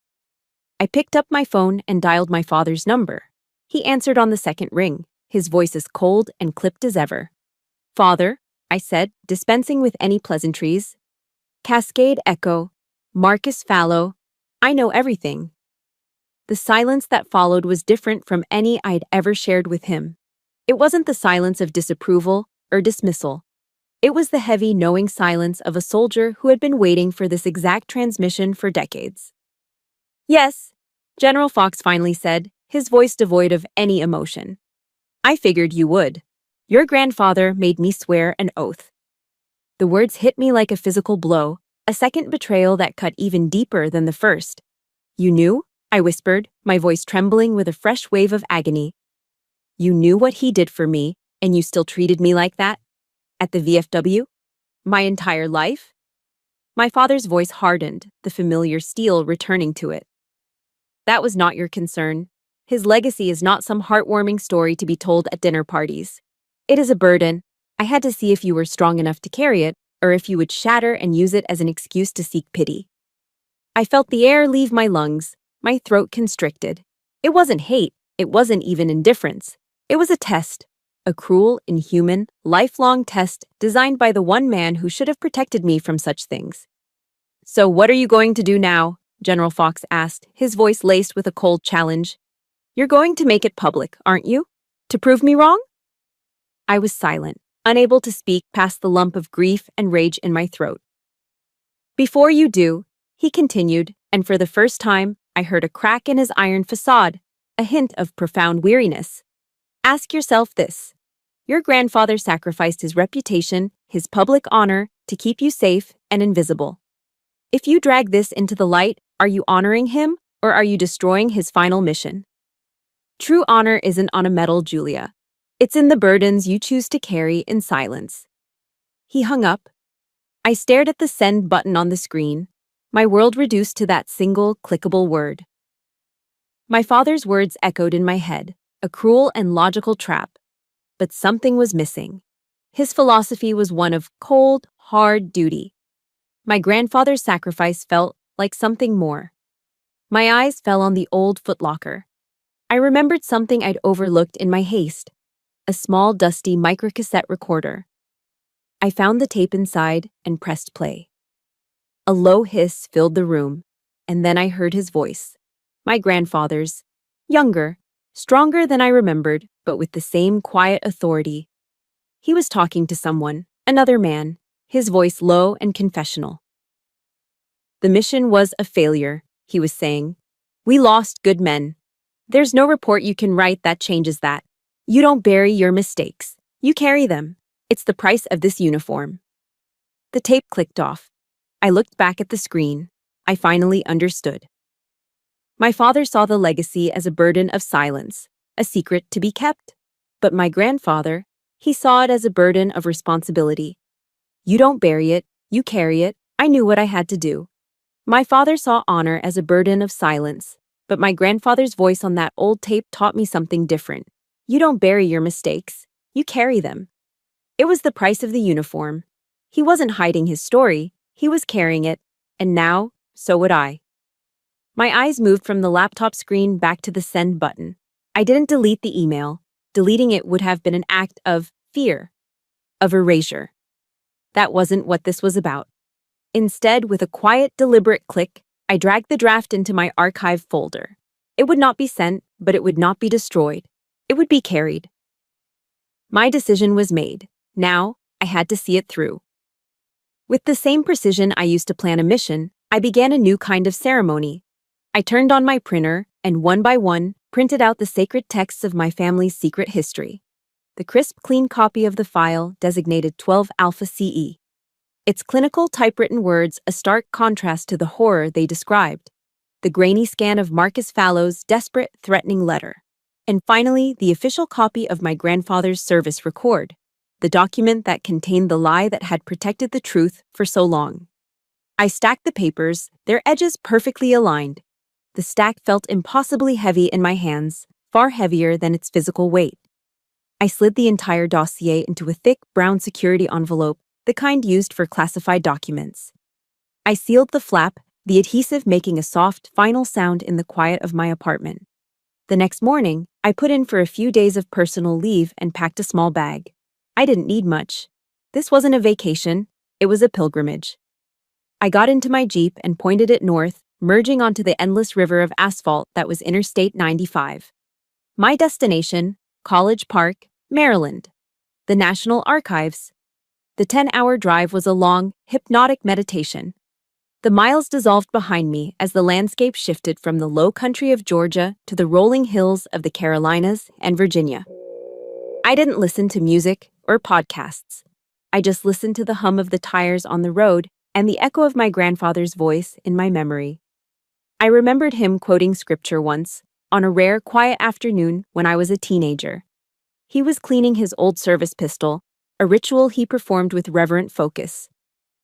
I picked up my phone and dialed my father's number. He answered on the second ring, his voice as cold and clipped as ever. "Father," I said, dispensing with any pleasantries. "Cascade Echo, Marcus Fallow, I know everything." The silence that followed was different from any I'd ever shared with him. It wasn't the silence of disapproval or dismissal. It was the heavy, knowing silence of a soldier who had been waiting for this exact transmission for decades. "Yes," General Fox finally said, his voice devoid of any emotion. "I figured you would. Your grandfather made me swear an oath." The words hit me like a physical blow, a second betrayal that cut even deeper than the first. "You knew?" I whispered, my voice trembling with a fresh wave of agony. "You knew what he did for me, and you still treated me like that? At the VFW? My entire life?" My father's voice hardened, the familiar steel returning to it. "That was not your concern. His legacy is not some heartwarming story to be told at dinner parties. It is a burden. I had to see if you were strong enough to carry it, or if you would shatter and use it as an excuse to seek pity." I felt the air leave my lungs, my throat constricted. It wasn't hate, it wasn't even indifference. It was a test, a cruel, inhuman, lifelong test designed by the one man who should have protected me from such things. "So what are you going to do now?" General Fox asked, his voice laced with a cold challenge. "You're going to make it public, aren't you? To prove me wrong?" I was silent, unable to speak past the lump of grief and rage in my throat. "Before you do," he continued, and for the first time, I heard a crack in his iron facade, a hint of profound weariness. "Ask yourself this. Your grandfather sacrificed his reputation, his public honor, to keep you safe and invisible. If you drag this into the light, are you honoring him, or are you destroying his final mission? True honor isn't on a medal, Julia. It's in the burdens you choose to carry in silence." He hung up. I stared at the send button on the screen, my world reduced to that single, clickable word. My father's words echoed in my head, a cruel and logical trap. But something was missing. His philosophy was one of cold, hard duty. My grandfather's sacrifice felt like something more. My eyes fell on the old footlocker. I remembered something I'd overlooked in my haste, a small, dusty microcassette recorder. I found the tape inside and pressed play. A low hiss filled the room, and then I heard his voice, my grandfather's, younger, stronger than I remembered, but with the same quiet authority. He was talking to someone, Another man, his voice low and confessional. The mission was a failure, he was saying. We lost good men. There's no report you can write that changes that. You don't bury your mistakes. You carry them. It's the price of this uniform. The tape clicked off. I looked back at the screen. I finally understood. My father saw the legacy as a burden of silence, a secret to be kept. But my grandfather, he saw it as a burden of responsibility. You don't bury it, you carry it. I knew what I had to do. My father saw honor as a burden of silence, but my grandfather's voice on that old tape taught me something different. You don't bury your mistakes, you carry them. It was the price of the uniform. He wasn't hiding his story, he was carrying it, and now, so would I. My eyes moved from the laptop screen back to the send button. I didn't delete the email. Deleting it would have been an act of fear, of erasure. That wasn't what this was about. Instead, with a quiet, deliberate click, I dragged the draft into my archive folder. It would not be sent, but it would not be destroyed. It would be carried. My decision was made. Now, I had to see it through. With the same precision I used to plan a mission, I began a new kind of ceremony. I turned on my printer and one by one printed out the sacred texts of my family's secret history. The crisp, clean copy of the file designated 12 Alpha CE. Its clinical typewritten words a stark contrast to the horror they described. The grainy scan of Marcus Fallow's desperate, threatening letter. And finally, the official copy of my grandfather's service record, the document that contained the lie that had protected the truth for so long. I stacked the papers, their edges perfectly aligned. The stack felt impossibly heavy in my hands, far heavier than its physical weight. I slid the entire dossier into a thick, brown security envelope, the kind used for classified documents. I sealed the flap, the adhesive making a soft, final sound in the quiet of my apartment. The next morning, I put in for a few days of personal leave and packed a small bag. I didn't need much. This wasn't a vacation, it was a pilgrimage. I got into my Jeep and pointed it north, merging onto the endless river of asphalt that was Interstate 95. My destination, College Park, Maryland. The National Archives. The 10-hour drive was a long, hypnotic meditation. The miles dissolved behind me as the landscape shifted from the low country of Georgia to the rolling hills of the Carolinas and Virginia. I didn't listen to music or podcasts. I just listened to the hum of the tires on the road and the echo of my grandfather's voice in my memory. I remembered him quoting scripture once, on a rare, quiet afternoon when I was a teenager. He was cleaning his old service pistol, a ritual he performed with reverent focus.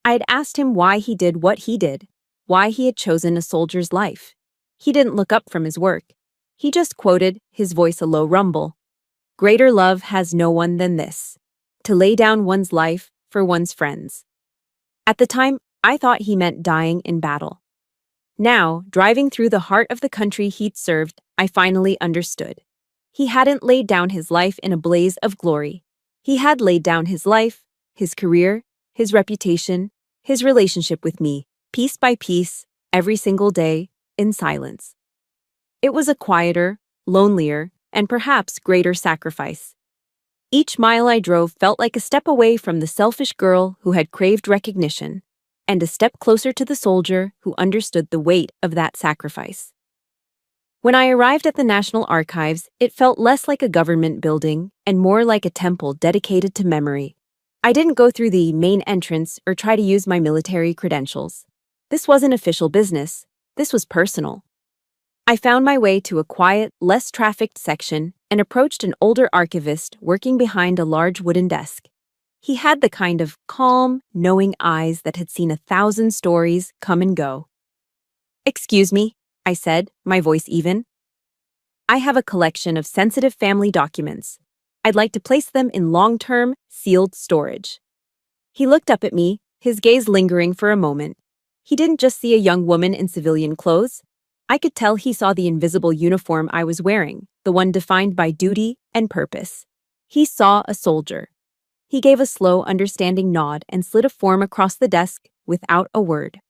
I had asked him why he did what he did, why he had chosen a soldier's life. He didn't look up from his work. He just quoted, his voice a low rumble. Greater love has no one than this, to lay down one's life for one's friends. At the time, I thought he meant dying in battle. Now, driving through the heart of the country he'd served, I finally understood. He hadn't laid down his life in a blaze of glory. He had laid down his life, his career, his reputation, his relationship with me, piece by piece, every single day, in silence. It was a quieter, lonelier, and perhaps greater sacrifice. Each mile I drove felt like a step away from the selfish girl who had craved recognition, and a step closer to the soldier who understood the weight of that sacrifice. When I arrived at the National Archives, it felt less like a government building and more like a temple dedicated to memory. I didn't go through the main entrance or try to use my military credentials. This wasn't official business. This was personal. I found my way to a quiet, less trafficked section and approached an older archivist working behind a large wooden desk. He had the kind of calm, knowing eyes that had seen 1,000 stories come and go. "Excuse me," I said, my voice even. "I have a collection of sensitive family documents. I'd like to place them in long-term, sealed storage." He looked up at me, his gaze lingering for a moment. He didn't just see a young woman in civilian clothes. I could tell he saw the invisible uniform I was wearing, the one defined by duty and purpose. He saw a soldier. He gave a slow, understanding nod and slid a form across the desk without a word.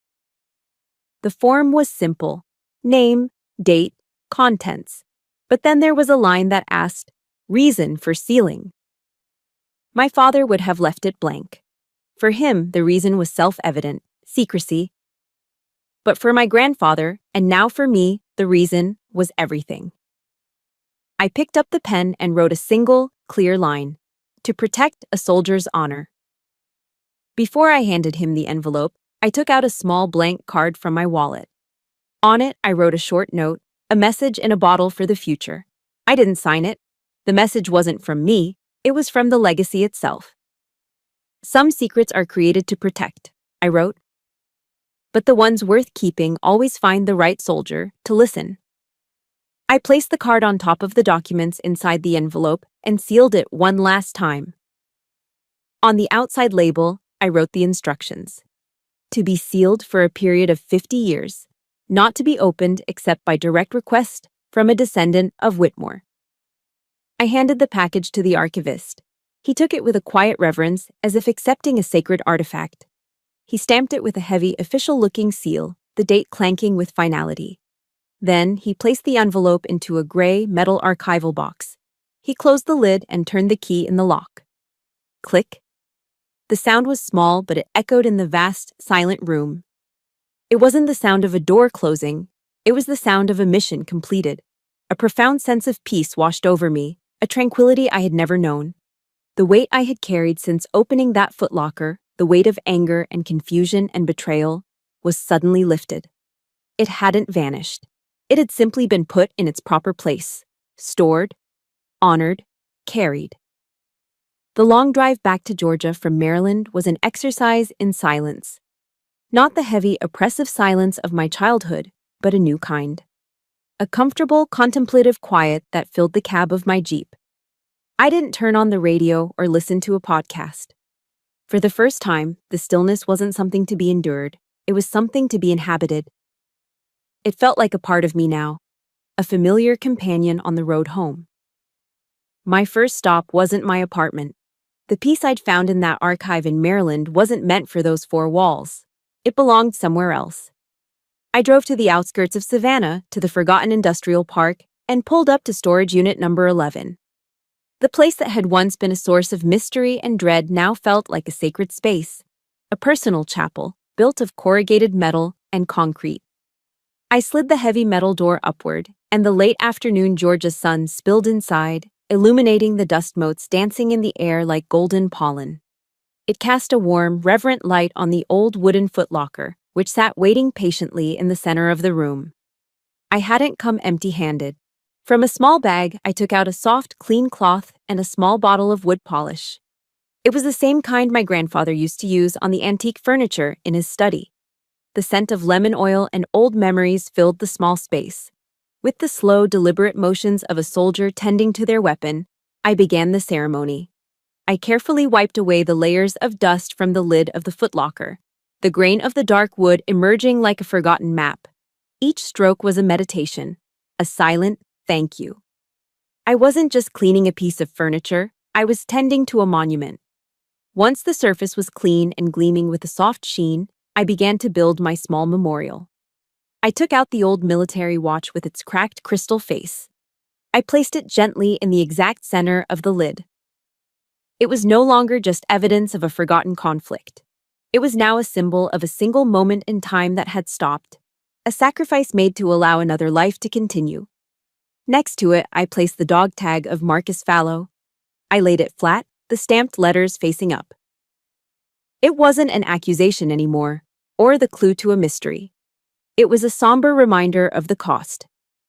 The form was simple: name, date, contents. But then there was a line that asked, reason for sealing. My father would have left it blank. For him, the reason was self-evident: secrecy. But for my grandfather, and now for me, the reason was everything. I picked up the pen and wrote a single, clear line: to protect a soldier's honor. Before I handed him the envelope, I took out a small blank card from my wallet. On it, I wrote a short note, a message in a bottle for the future. I didn't sign it. The message wasn't from me, it was from the legacy itself. Some secrets are created to protect, I wrote. But the ones worth keeping always find the right soldier to listen. I placed the card on top of the documents inside the envelope and sealed it one last time. On the outside label, I wrote the instructions: to be sealed for a period of 50 years, not to be opened except by direct request from a descendant of Whitmore. I handed the package to the archivist. He took it with a quiet reverence, as if accepting a sacred artifact. He stamped it with a heavy, official-looking seal, the date clanking with finality. Then, he placed the envelope into a gray, metal archival box. He closed the lid and turned the key in the lock. Click. The sound was small, but it echoed in the vast, silent room. It wasn't the sound of a door closing. It was the sound of a mission completed. A profound sense of peace washed over me, a tranquility I had never known. The weight I had carried since opening that footlocker, the weight of anger and confusion and betrayal, was suddenly lifted. It hadn't vanished. It had simply been put in its proper place, stored, honored, carried. The long drive back to Georgia from Maryland was an exercise in silence. Not the heavy, oppressive silence of my childhood, but a new kind. A comfortable, contemplative quiet that filled the cab of my Jeep. I didn't turn on the radio or listen to a podcast. For the first time, the stillness wasn't something to be endured, it was something to be inhabited. It felt like a part of me now, a familiar companion on the road home. My first stop wasn't my apartment. The peace I'd found in that archive in Maryland wasn't meant for those four walls. It belonged somewhere else. I drove to the outskirts of Savannah, to the forgotten industrial park, and pulled up to storage unit number 11. The place that had once been a source of mystery and dread now felt like a sacred space, a personal chapel built of corrugated metal and concrete. I slid the heavy metal door upward, and the late afternoon Georgia sun spilled inside, illuminating the dust motes dancing in the air like golden pollen. It cast a warm, reverent light on the old wooden footlocker, which sat waiting patiently in the center of the room. I hadn't come empty-handed. From a small bag, I took out a soft, clean cloth and a small bottle of wood polish. It was the same kind my grandfather used to use on the antique furniture in his study. The scent of lemon oil and old memories filled the small space. With the slow, deliberate motions of a soldier tending to their weapon, I began the ceremony. I carefully wiped away the layers of dust from the lid of the footlocker, the grain of the dark wood emerging like a forgotten map. Each stroke was a meditation, a silent thank you. I wasn't just cleaning a piece of furniture, I was tending to a monument. Once the surface was clean and gleaming with a soft sheen, I began to build my small memorial. I took out the old military watch with its cracked crystal face. I placed it gently in the exact center of the lid. It was no longer just evidence of a forgotten conflict. It was now a symbol of a single moment in time that had stopped, a sacrifice made to allow another life to continue. Next to it, I placed the dog tag of Marcus Fallow. I laid it flat, the stamped letters facing up. It wasn't an accusation anymore, or the clue to a mystery. It was a somber reminder of the cost,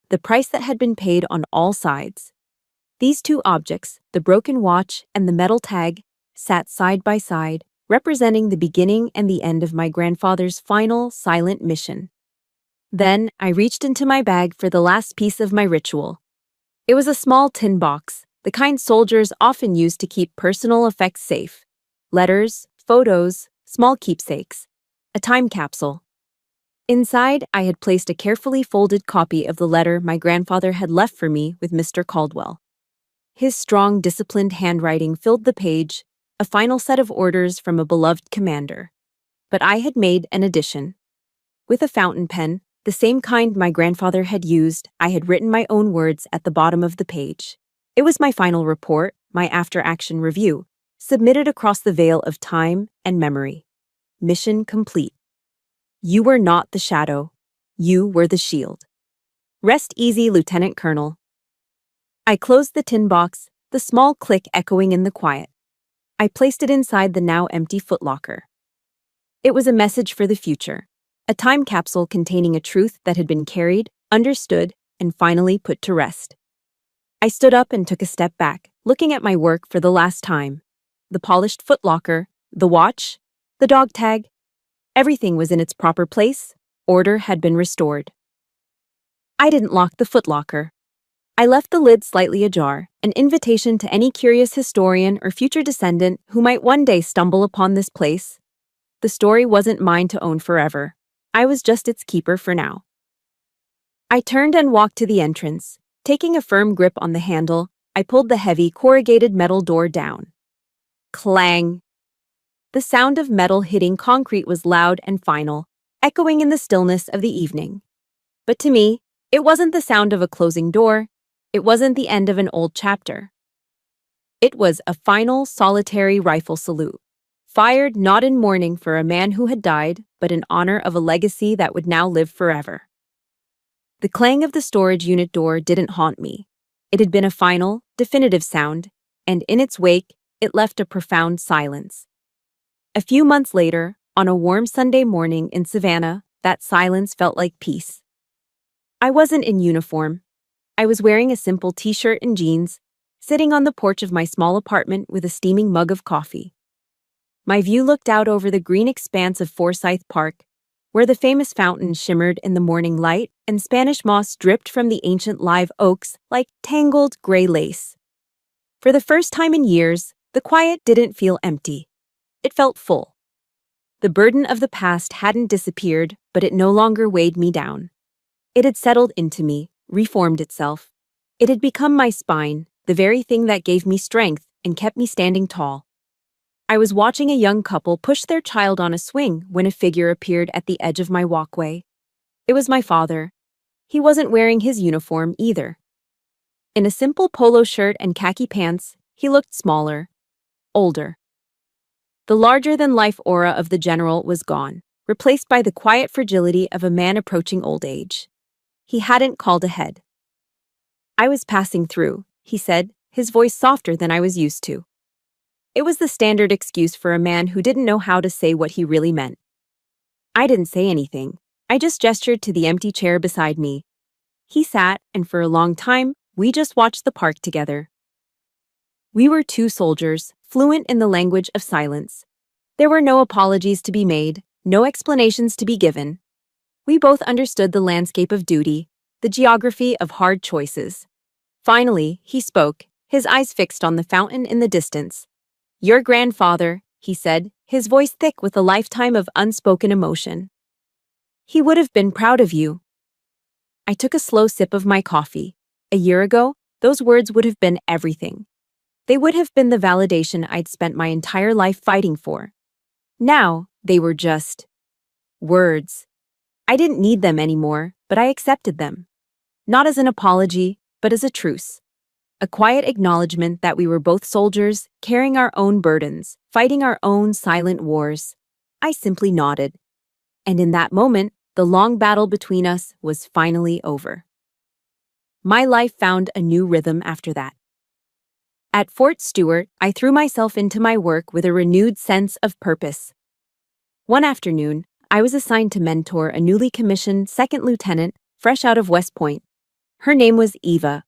the price that had been paid on all sides. These two objects, the broken watch and the metal tag, sat side by side, representing the beginning and the end of my grandfather's final, silent mission. Then, I reached into my bag for the last piece of my ritual. It was a small tin box, the kind soldiers often use to keep personal effects safe. Letters, photos, small keepsakes. A time capsule. Inside, I had placed a carefully folded copy of the letter my grandfather had left for me with Mr. Caldwell. His strong, disciplined handwriting filled the page, a final set of orders from a beloved commander. But I had made an addition. With a fountain pen, the same kind my grandfather had used, I had written my own words at the bottom of the page. It was my final report, my after-action review, submitted across the veil of time and memory. Mission complete. You were not the shadow. You were the shield. Rest easy, Lieutenant Colonel. I closed the tin box, the small click echoing in the quiet. I placed it inside the now empty footlocker. It was a message for the future, a time capsule containing a truth that had been carried, understood, and finally put to rest. I stood up and took a step back, looking at my work for the last time. The polished footlocker, the watch, the dog tag. Everything was in its proper place. Order had been restored. I didn't lock the footlocker. I left the lid slightly ajar, an invitation to any curious historian or future descendant who might one day stumble upon this place. The story wasn't mine to own forever. I was just its keeper for now. I turned and walked to the entrance. Taking a firm grip on the handle, I pulled the heavy, corrugated metal door down. Clang! The sound of metal hitting concrete was loud and final, echoing in the stillness of the evening. But to me, it wasn't the sound of a closing door. It wasn't the end of an old chapter. It was a final, solitary rifle salute, fired not in mourning for a man who had died, but in honor of a legacy that would now live forever. The clang of the storage unit door didn't haunt me. It had been a final, definitive sound, and in its wake, it left a profound silence. A few months later, on a warm Sunday morning in Savannah, that silence felt like peace. I wasn't in uniform. I was wearing a simple t-shirt and jeans, sitting on the porch of my small apartment with a steaming mug of coffee. My view looked out over the green expanse of Forsyth Park, where the famous fountain shimmered in the morning light and Spanish moss dripped from the ancient live oaks like tangled gray lace. For the first time in years, the quiet didn't feel empty. It felt full. The burden of the past hadn't disappeared, but it no longer weighed me down. It had settled into me, reformed itself. It had become my spine, the very thing that gave me strength and kept me standing tall. I was watching a young couple push their child on a swing when a figure appeared at the edge of my walkway. It was my father. He wasn't wearing his uniform either. In a simple polo shirt and khaki pants, he looked smaller, older. The larger-than-life aura of the general was gone, replaced by the quiet fragility of a man approaching old age. He hadn't called ahead. I was passing through, he said, his voice softer than I was used to. It was the standard excuse for a man who didn't know how to say what he really meant. I didn't say anything. I just gestured to the empty chair beside me. He sat, and for a long time, we just watched the park together. We were two soldiers, fluent in the language of silence. There were no apologies to be made, no explanations to be given. We both understood the landscape of duty, the geography of hard choices. Finally, he spoke, his eyes fixed on the fountain in the distance. "Your grandfather," he said, his voice thick with a lifetime of unspoken emotion. "He would have been proud of you." I took a slow sip of my coffee. A year ago, those words would have been everything. They would have been the validation I'd spent my entire life fighting for. Now, they were just words. I didn't need them anymore, but I accepted them. Not as an apology, but as a truce. A quiet acknowledgement that we were both soldiers, carrying our own burdens, fighting our own silent wars. I simply nodded. And in that moment, the long battle between us was finally over. My life found a new rhythm after that. At Fort Stewart, I threw myself into my work with a renewed sense of purpose. One afternoon, I was assigned to mentor a newly commissioned second lieutenant, fresh out of West Point. Her name was Eva.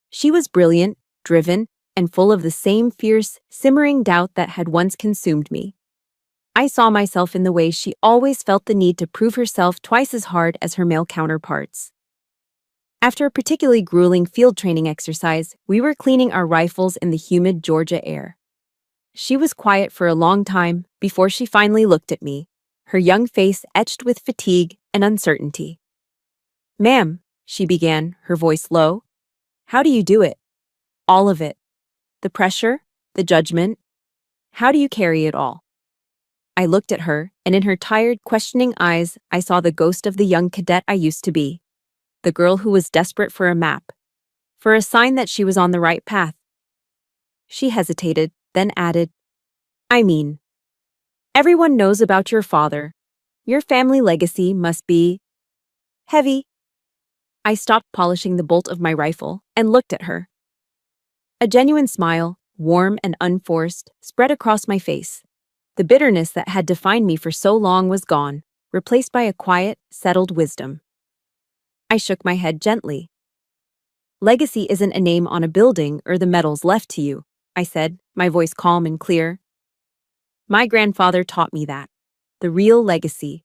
She was brilliant, driven, and full of the same fierce, simmering doubt that had once consumed me. I saw myself in the way she always felt the need to prove herself twice as hard as her male counterparts. After a particularly grueling field training exercise, we were cleaning our rifles in the humid Georgia air. She was quiet for a long time before she finally looked at me, her young face etched with fatigue and uncertainty. "Ma'am," she began, her voice low, "how do you do it? All of it. The pressure, the judgment. How do you carry it all?" I looked at her, and in her tired, questioning eyes, I saw the ghost of the young cadet I used to be. The girl who was desperate for a map, for a sign that she was on the right path. She hesitated, then added, I mean, everyone knows about your father. Your family legacy must be heavy. I stopped polishing the bolt of my rifle and looked at her. A genuine smile, warm and unforced, spread across my face. The bitterness that had defined me for so long was gone, replaced by a quiet, settled wisdom. I shook my head gently. Legacy isn't a name on a building or the medals left to you, I said, my voice calm and clear. My grandfather taught me that. The real legacy.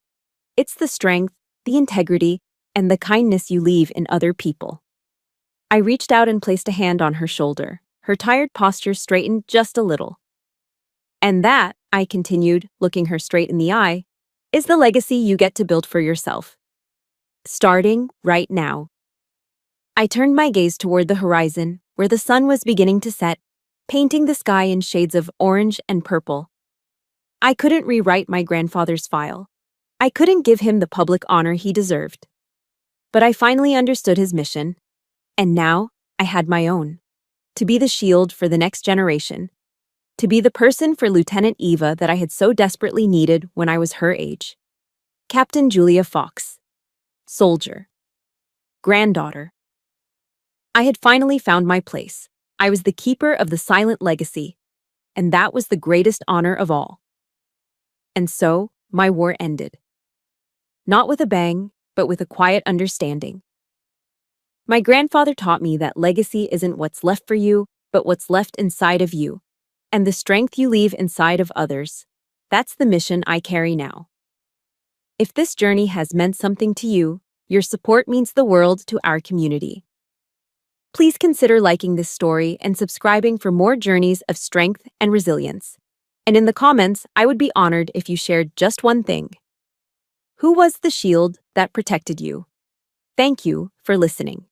It's the strength, the integrity, and the kindness you leave in other people. I reached out and placed a hand on her shoulder. Her tired posture straightened just a little. And that, I continued, looking her straight in the eye, is the legacy you get to build for yourself. Starting right now. I turned my gaze toward the horizon, where the sun was beginning to set, painting the sky in shades of orange and purple. I couldn't rewrite my grandfather's file. I couldn't give him the public honor he deserved. But I finally understood his mission, and now I had my own. To be the shield for the next generation. To be the person for Lieutenant Eva that I had so desperately needed when I was her age. Captain Julia Fox. Soldier. Granddaughter. I had finally found my place. I was the keeper of the silent legacy, and that was the greatest honor of all. And so, my war ended. Not with a bang, but with a quiet understanding. My grandfather taught me that legacy isn't what's left for you, but what's left inside of you, and the strength you leave inside of others. That's the mission I carry now. If this journey has meant something to you, your support means the world to our community. Please consider liking this story and subscribing for more journeys of strength and resilience. And in the comments, I would be honored if you shared just one thing. Who was the shield that protected you? Thank you for listening.